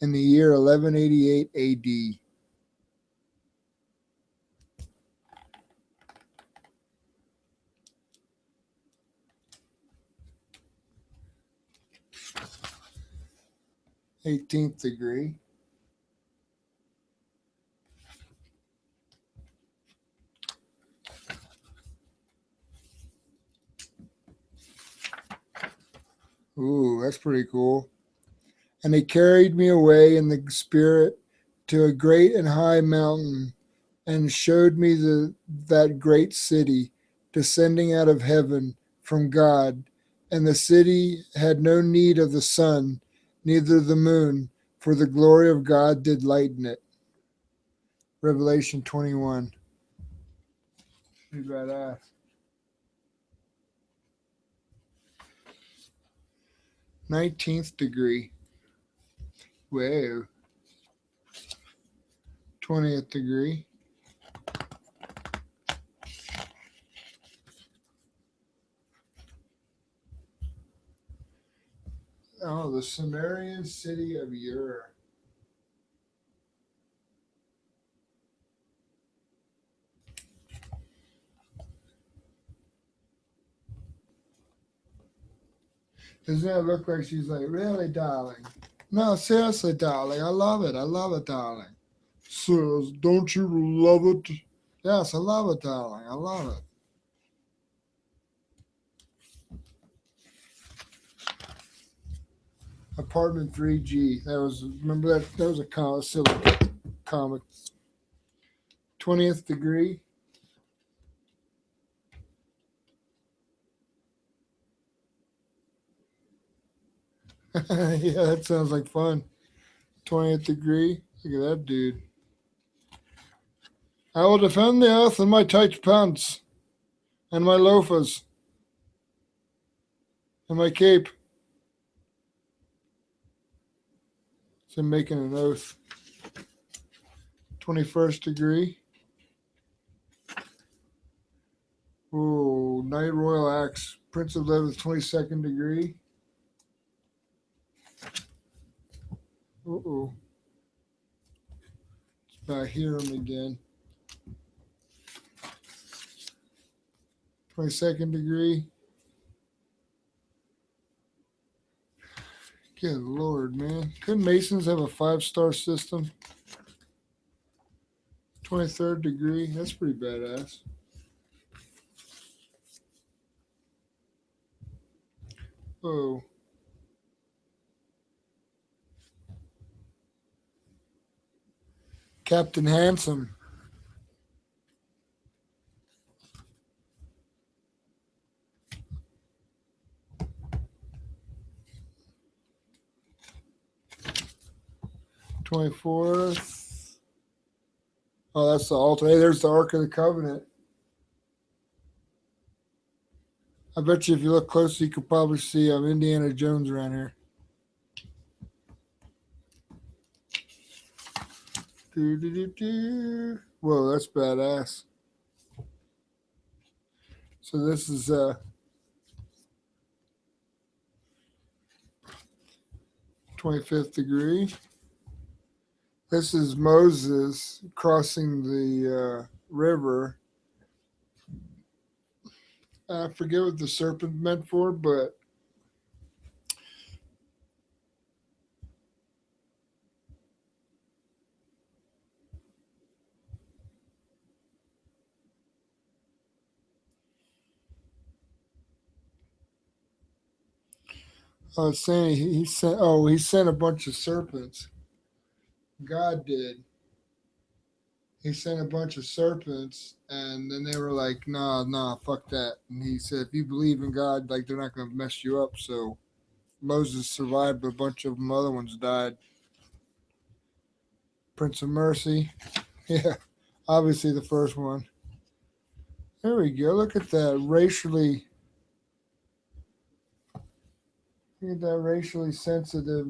in the year 1188 AD. Eighteenth degree. Ooh, that's pretty cool. And they carried me away in the spirit to a great and high mountain, and showed me that great city descending out of heaven from God. And the city had no need of the sun, neither the moon, for the glory of God did lighten it. Revelation 21. Pretty badass. 19th degree. Whoa. 20th degree. Oh, the Sumerian city of Ur. Doesn't it look like she's like, really, darling? No, seriously, darling. I love it. I love it, darling. Sis, don't you love it? Yes, I love it, darling. I love it. Apartment 3G. Remember that? That was a silly comic. 20th degree. Yeah, that sounds like fun. 20th degree. Look at that dude. I will defend the earth in my tight pants and my loafers and my cape. So I'm making an oath. 21st degree. Oh, Knight Royal Axe. Prince of Leather, 22nd degree. Uh-oh. I hear him again. 22nd degree. Good Lord, man. Couldn't Masons have a 5-star system? 23rd degree. That's pretty badass. Oh. Captain Handsome. '24th. Oh, that's the altar. Hey, there's the Ark of the Covenant. I bet you if you look closely, you could probably see Indiana Jones around here. Do. Whoa, that's badass. So this is 25th degree. This is Moses crossing the river. I forget what the serpent meant for, but I was saying he sent a bunch of serpents. God did. He sent a bunch of serpents, and then they were like, nah, fuck that. And he said, if you believe in God, like, they're not going to mess you up. So Moses survived, but a bunch of them other ones died. Prince of Mercy. Yeah, obviously the first one. There we go. Look at that racially sensitive.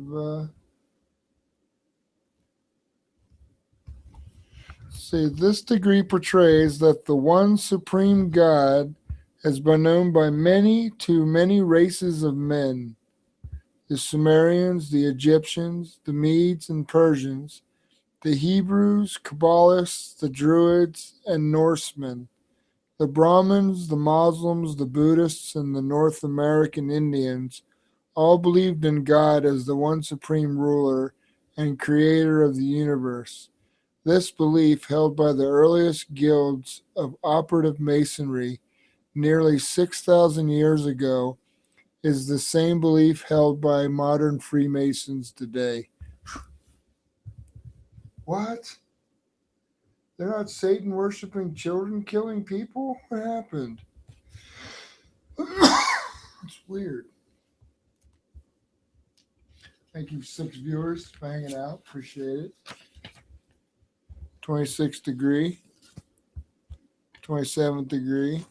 See, this degree portrays that the one supreme God has been known by many races of men. The Sumerians, the Egyptians, the Medes and Persians, the Hebrews, Kabbalists, the Druids, and Norsemen, the Brahmins, the Muslims, the Buddhists, and the North American Indians all believed in God as the one supreme ruler and creator of the universe. This belief, held by the earliest guilds of operative Masonry nearly 6,000 years ago, is the same belief held by modern Freemasons today. What? They're not Satan worshiping children, killing people? What happened? It's weird. Thank you, 6 viewers, for hanging out. Appreciate it. 26th degree. 27th degree.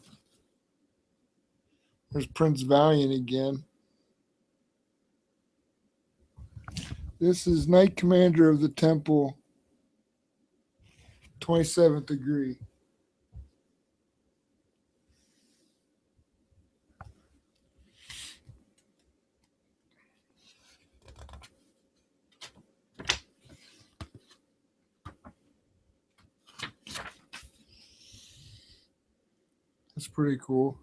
There's Prince Valiant again. This is Knight Commander of the Temple. 27th degree. That's pretty cool.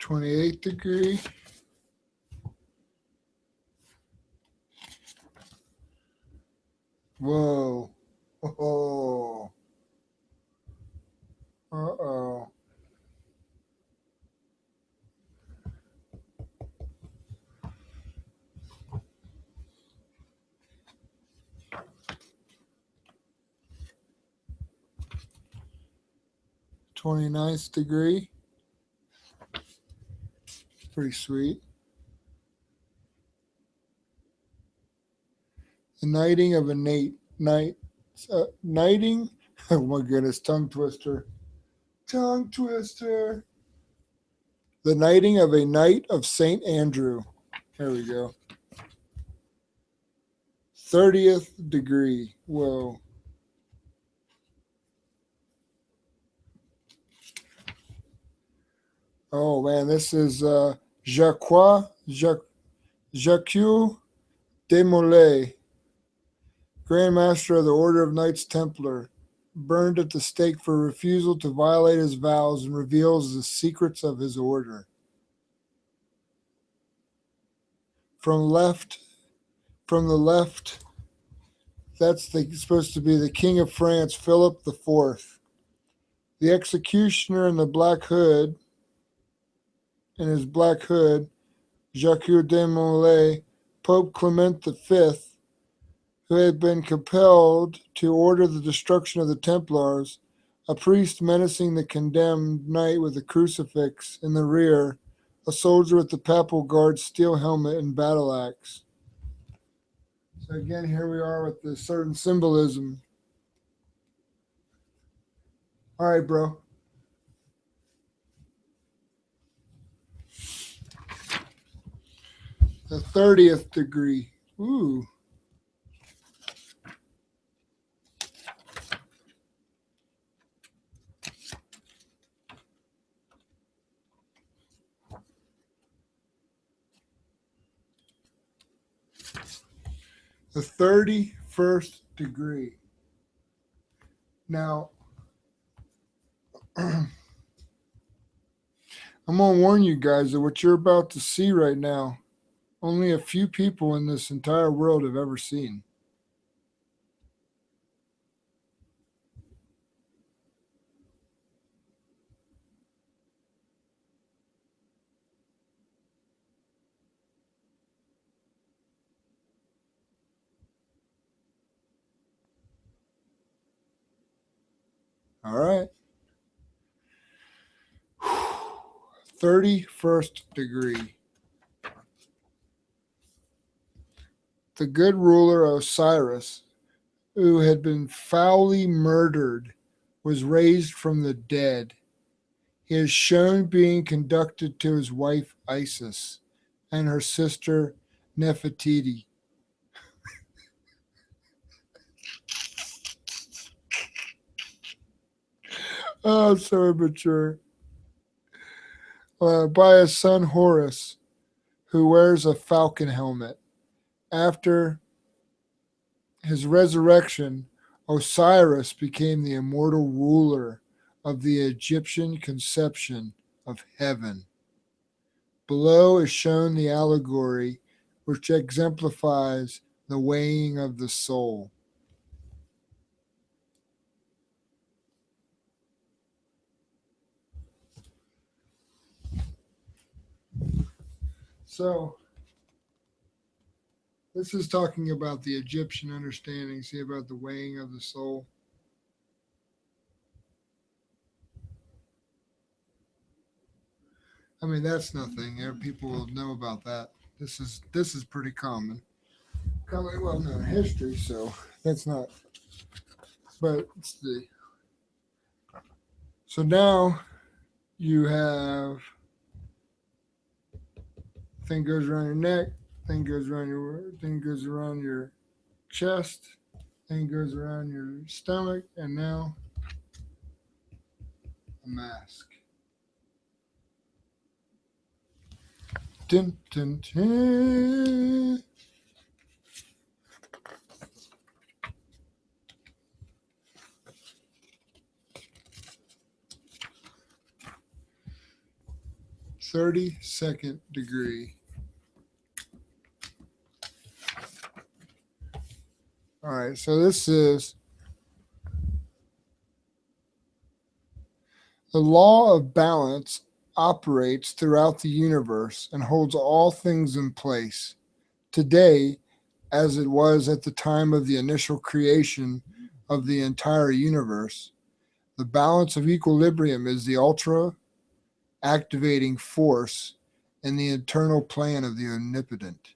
28th degree. Whoa. Oh. Uh-oh. Twenty-ninth degree. Pretty sweet. The knighting of a knighting. Oh my goodness, tongue twister. Tongue twister. The knighting of a knight of St. Andrew. There we go. 30th degree. Whoa. Oh man, this is Jacques de Molay, Grand Master of the Order of Knights Templar, burned at the stake for refusal to violate his vows and reveals the secrets of his order. From the left, that's supposed to be the King of France, Philip IV. The executioner in his black hood, Jacques de Molay, Pope Clement V, who had been compelled to order the destruction of the Templars, a priest menacing the condemned knight with a crucifix in the rear, a soldier with the papal guard's steel helmet and battle axe. So again, here we are with the certain symbolism. All right, bro. The 30th degree. Ooh. The 31st degree. Now, I'm going to warn you guys that what you're about to see right now, only a few people in this entire world have ever seen. All right. 31st degree. The good ruler Osiris, who had been foully murdered, was raised from the dead. He is shown being conducted to his wife Isis and her sister Nefertiti. Oh, so immature. By his son Horus, who wears a falcon helmet. After his resurrection, Osiris became the immortal ruler of the Egyptian conception of heaven. Below is shown the allegory which exemplifies the weighing of the soul. So, this is talking about the Egyptian understanding, see about the weighing of the soul. I mean, that's nothing. People will know about that. This is pretty common. Well, no, history, so that's not. But let's see. So now you have thing goes around your neck, thing goes around your chest, thing goes around your stomach, and now a mask. Dun, dun, dun. 32nd degree. All right, so this is the law of balance operates throughout the universe and holds all things in place. Today, as it was at the time of the initial creation of the entire universe, the balance of equilibrium is the ultra activating force in the internal plan of the omnipotent.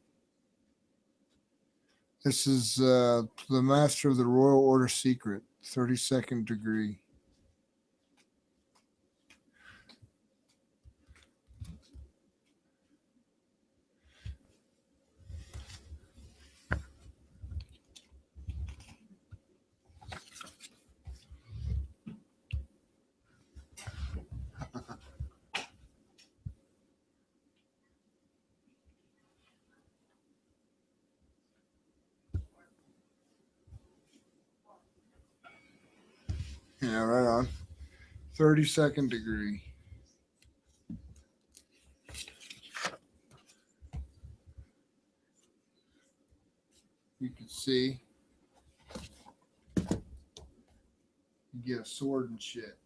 This is the master of the Royal Order secret, 32nd degree. Yeah, right on. 32nd degree. You can see you get a sword and shit.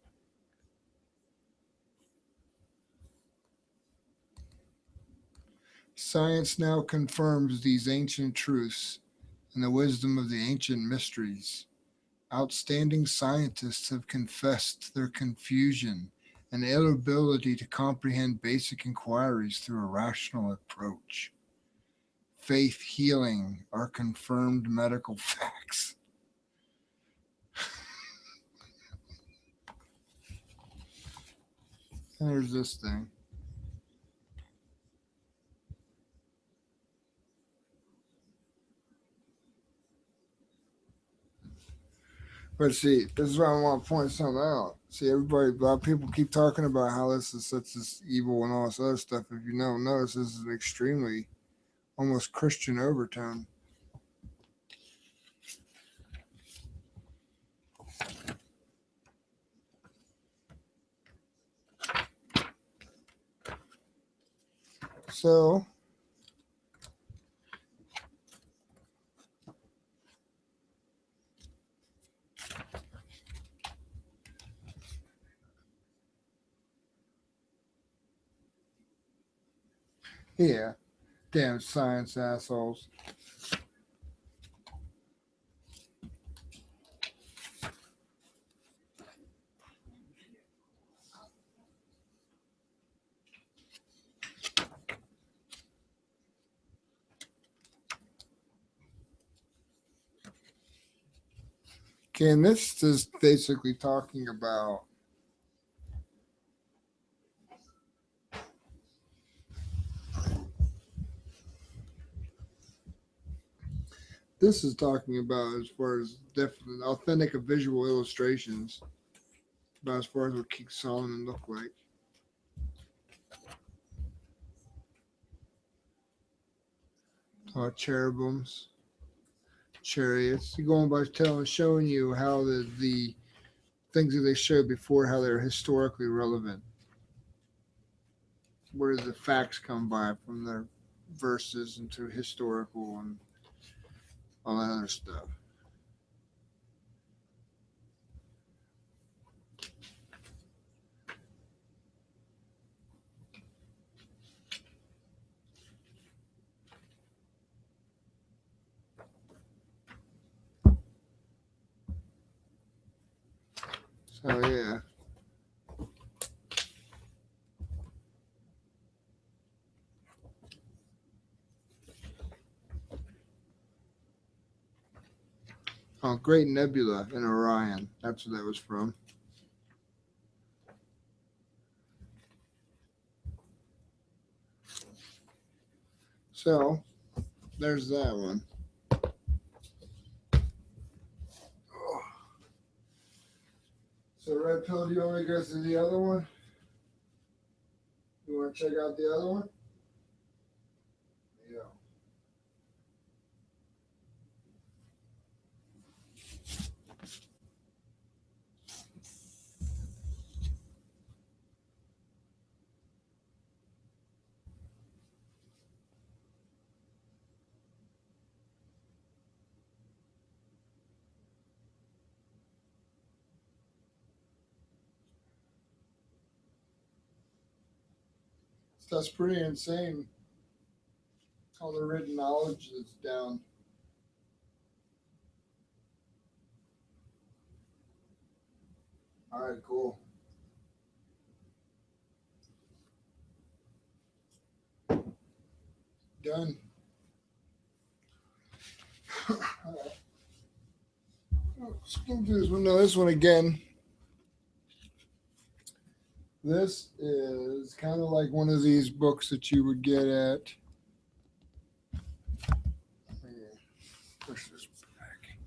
Science now confirms these ancient truths and the wisdom of the ancient mysteries. Outstanding scientists have confessed their confusion and inability to comprehend basic inquiries through a rational approach. Faith healing are confirmed medical facts. And there's this thing. But see, this is why I want to point something out. See, everybody, a lot of people keep talking about how this is such this evil and all this other stuff. If you don't notice, this is an extremely almost Christian overtone. So, yeah, damn science assholes. Okay, and this is basically talking about as far as definite authentic visual illustrations about as far as what King Solomon looked like. Cherubims, chariots. Going by showing you how the things that they showed before, how they're historically relevant. Where the facts come by from their verses into historical and all that other stuff. So yeah. Oh, Great Nebula in Orion. That's where that was from. So there's that one. So Red Pill, do you want me to go through the other one? You want to check out the other one? Yeah. That's pretty insane. All the written knowledge that's down. All right, cool. Done. Let's go through this one. No, this one again. This is kind of like one of these books that you would get at. Push this back.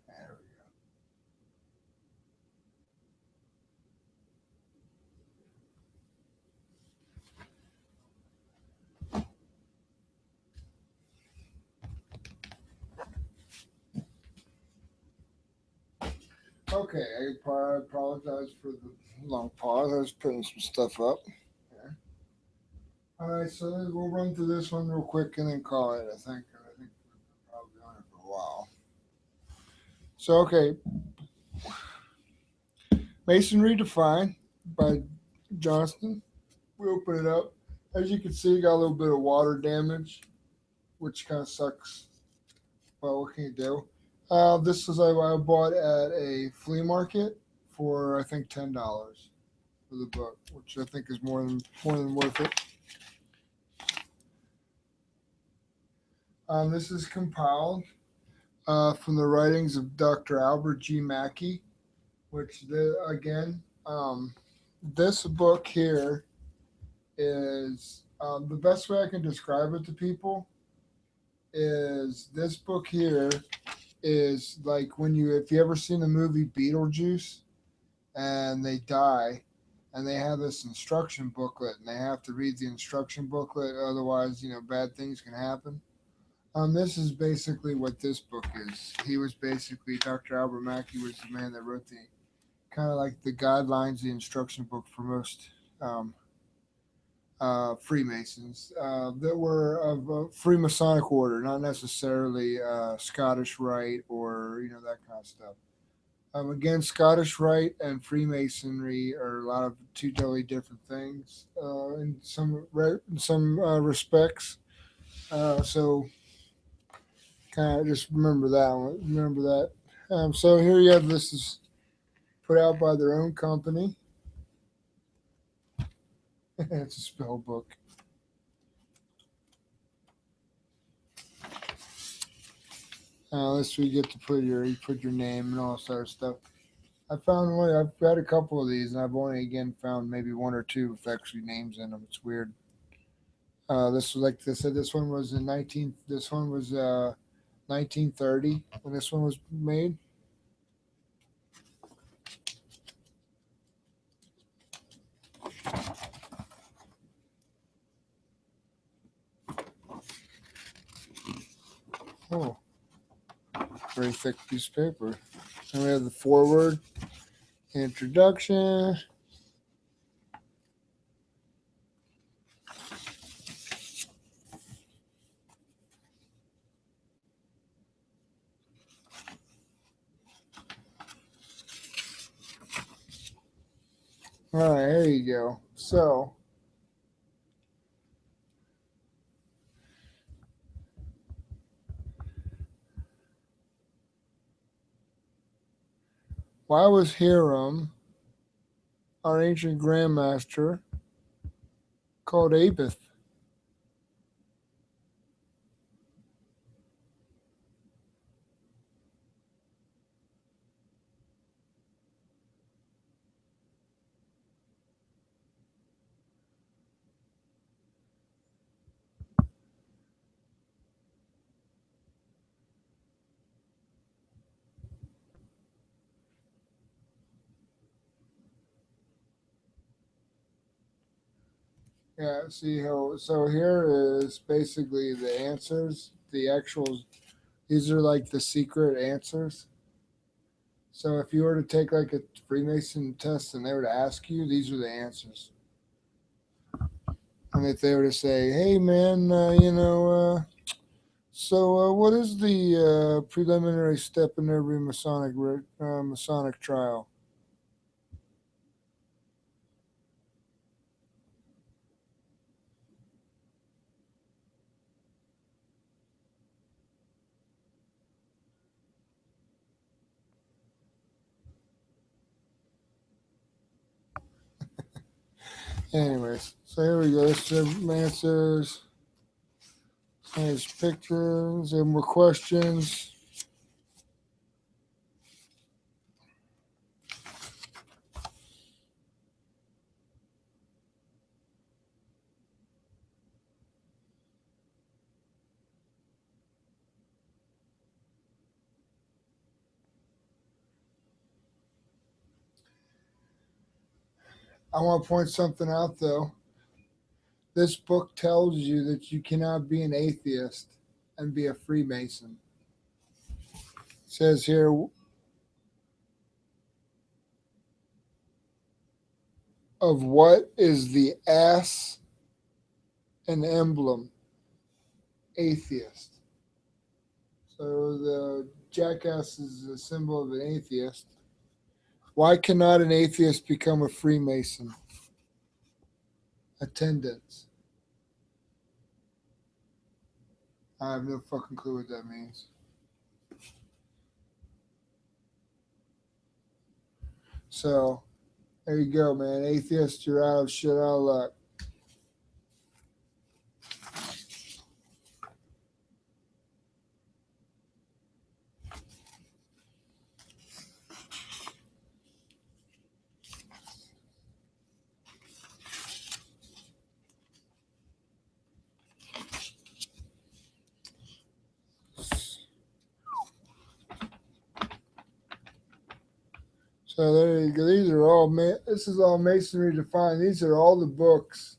There we go. Okay, I apologize for the long pause. I was putting some stuff up. Here. All right, so we'll run through this one real quick and then call it. I think we're probably on it for a while. So, okay. Masonry defined by Johnston. We open it up. As you can see, got a little bit of water damage, which kind of sucks. Well, what can you do? This is I bought at a flea market for I think $10 for the book, which I think is more than worth it. This is compiled from the writings of Dr. Albert G. Mackey, which this book here is the best way I can describe it to people is this book here is like if you ever seen the movie Beetlejuice and they die and they have this instruction booklet and they have to read the instruction booklet, otherwise, bad things can happen. This is basically what this book is. He was basically, Dr. Albert Mackey was the man that wrote the kind of like the guidelines, the instruction book for most Freemasons that were of a Freemasonic order, not necessarily Scottish Rite or that kind of stuff. Again, Scottish Rite and Freemasonry are a lot of two totally different things in some respects. So kind of just remember that. Remember that. So here you have this is put out by their own company. It's a spell book. Unless we get to put your name and all sort of stuff. I've had a couple of these, and I've only again found maybe one or two with actually names in them. It's weird. This was like they said. This one was 1930 when this one was made. Oh, very thick piece of paper. And we have the foreword, introduction. All right, there you go. So, why was Hiram, our ancient grandmaster, called Abeth? Yeah, see how, so here is basically the answers, the actual, these are like the secret answers. So if you were to take like a Freemason test and they were to ask you, these are the answers. And if they were to say, hey man, So, what is the preliminary step in every Masonic trial? Anyways, so here we go. Some answers. There's pictures and more questions. I want to point something out though. This book tells you that you cannot be an atheist and be a Freemason. It says here, of what is the ass an emblem? Atheist. So the jackass is a symbol of an atheist. Why cannot an atheist become a Freemason? Attendance. I have no fucking clue what that means. So there you go, man. Atheist, you're out of shit out of luck. So there you go. These are all this is all Masonry defined. These are all the books.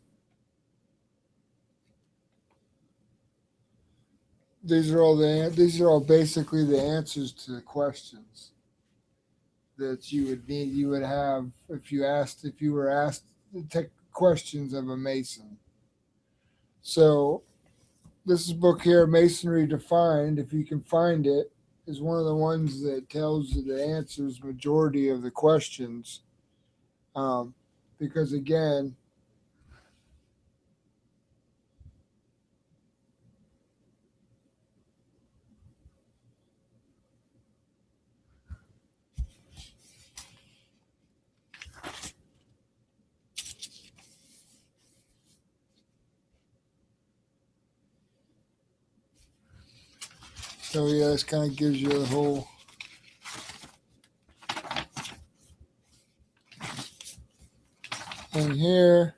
These are all basically the answers to the questions that you would have if you were asked the tech questions of a Mason. So this book here, Masonry Defined, if you can find it, is one of the ones that tells you the answers majority of the questions. Because again, so yeah, this kind of gives you the whole. And here,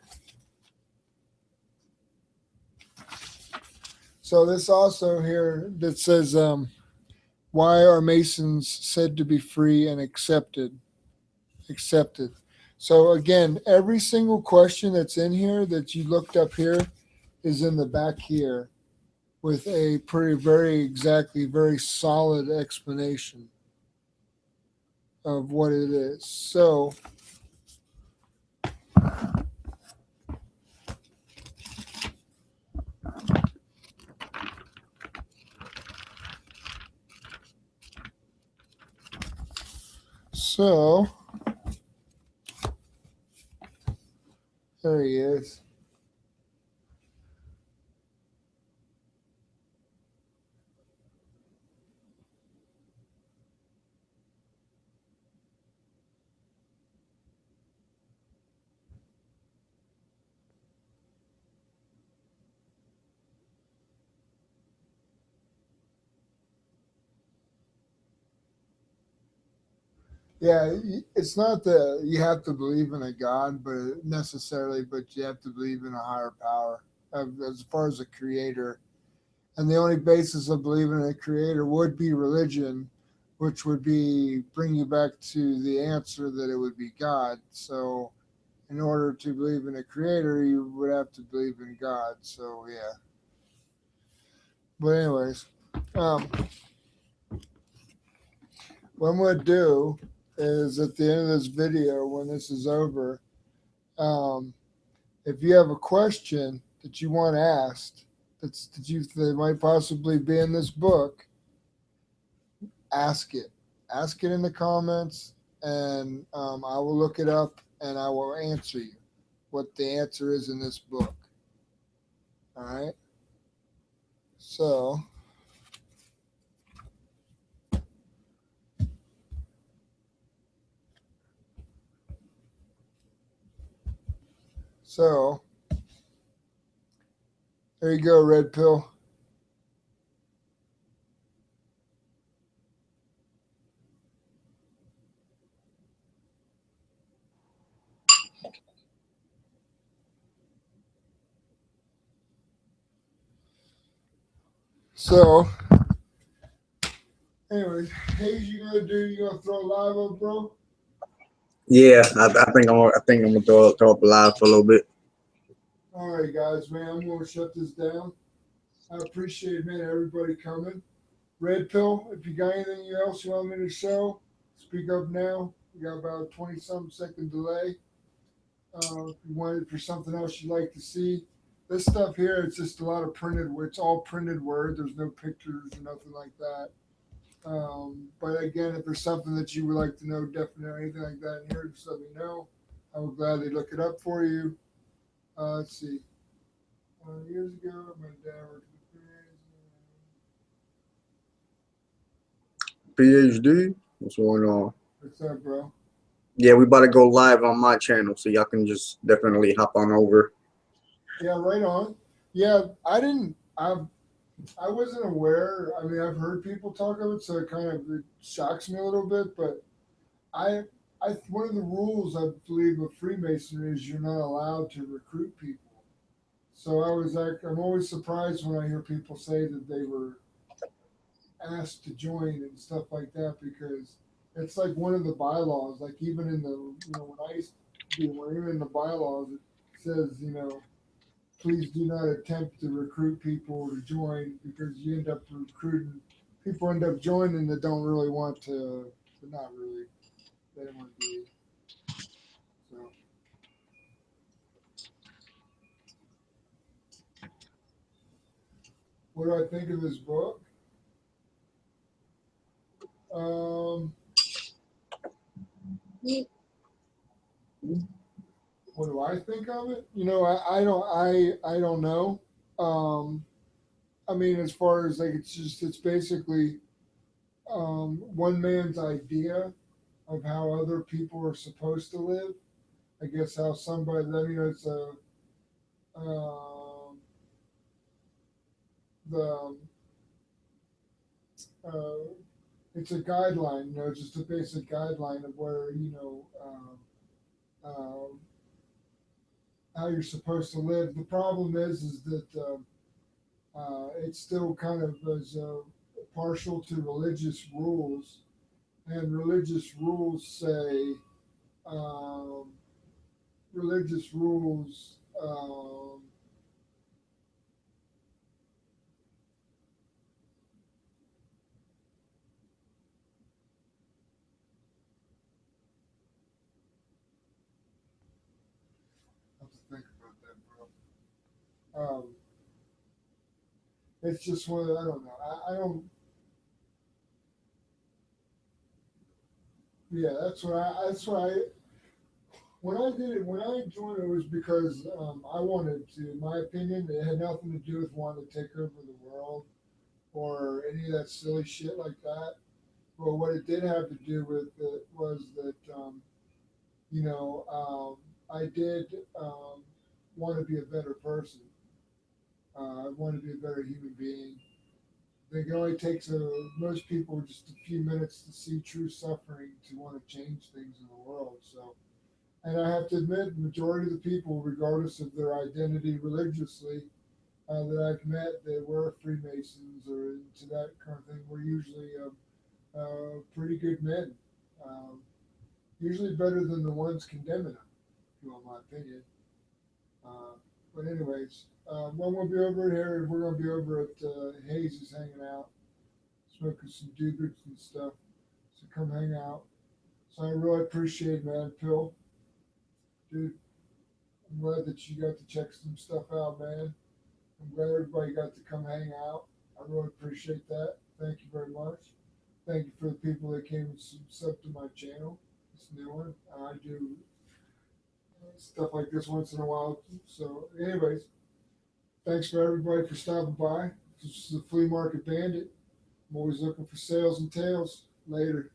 so this also here that says, why are Masons said to be free and accepted? Accepted. So again, every single question that's in here that you looked up here is in the back here with a very solid explanation of what it is. So there he is. Yeah, it's not that you have to believe in a God, but necessarily, but you have to believe in a higher power as far as a creator. And the only basis of believing in a creator would be religion, which would be bring you back to the answer that it would be God. So, in order to believe in a creator, you would have to believe in God. So, yeah. But anyways, um, what I'm going to do is at the end of this video, when this is over, if you have a question that you want asked that you that might possibly be in this book, ask it. Ask it in the comments, and I will look it up and I will answer you what the answer is in this book. All right. So, there you go, Red Pill. So, anyways, hey, you gonna throw live up, bro? Yeah, I think I'm gonna throw up live for a little bit. All right, guys, man, I'm gonna shut this down. I appreciate, man, everybody coming. Red Pill, if you got anything else you want me to show, speak up now. We got about a 20-something second delay. If you wanted for something else you'd like to see, this stuff here, it's just a lot of printed. It's all printed word. There's no pictures or nothing like that. But again, if there's something that you would like to know, definitely anything like that in here, just let me know. I will gladly look it up for you. Let's see. Years ago, my dad worked with PhD, what's going on? What's up, bro? Yeah, we about to go live on my channel, so y'all can just definitely hop on over. Yeah, right on. Yeah, I wasn't aware. I mean, I've heard people talk of it, so it shocks me a little bit. But one of the rules I believe of Freemasonry is you're not allowed to recruit people. So I'm always surprised when I hear people say that they were asked to join and stuff like that, because it's like one of the bylaws. Like even in the when I used to be even in the bylaws, it says please do not attempt to recruit people to join, because you end up recruiting people end up joining that don't really want to, but not really, they don't want to be. So what do I think of this book? What do I think of it? I don't know. Um, I mean, as far as like, it's basically one man's idea of how other people are supposed to live. I guess how somebody, it's um, the uh, it's a guideline, just a basic guideline of where how you're supposed to live. The problem is that it's still kind of as partial to religious rules, and religious rules say um, religious rules. I have to think about that, bro. It's just one. I don't know. I don't. Yeah, that's what I. That's what I. When I did it, when I joined, it was because I wanted to. In my opinion, it had nothing to do with wanting to take over the world or any of that silly shit like that. But what it did have to do with it was that I did want to be a better person. I want to be a better human being. I think it only takes most people just a few minutes to see true suffering to want to change things in the world. So, and I have to admit, the majority of the people, regardless of their identity religiously, that I've met that were Freemasons or into that kind of thing, were usually pretty good men. Um, Usually better than the ones condemning them, if you want my opinion. Uh, but anyways, when we'll be over here, we're gonna be over at Hayes' hanging out, smoking some doobies and stuff. So come hang out. So I really appreciate it, man. Pill, dude, I'm glad that you got to check some stuff out, man. I'm glad everybody got to come hang out. I really appreciate that. Thank you very much. Thank you for the people that came and sub to my channel. It's a new one. I do stuff like this once in a while. So, anyways, thanks for everybody for stopping by. This is the Flea Market Bandit. I'm always looking for sales and tails. Later.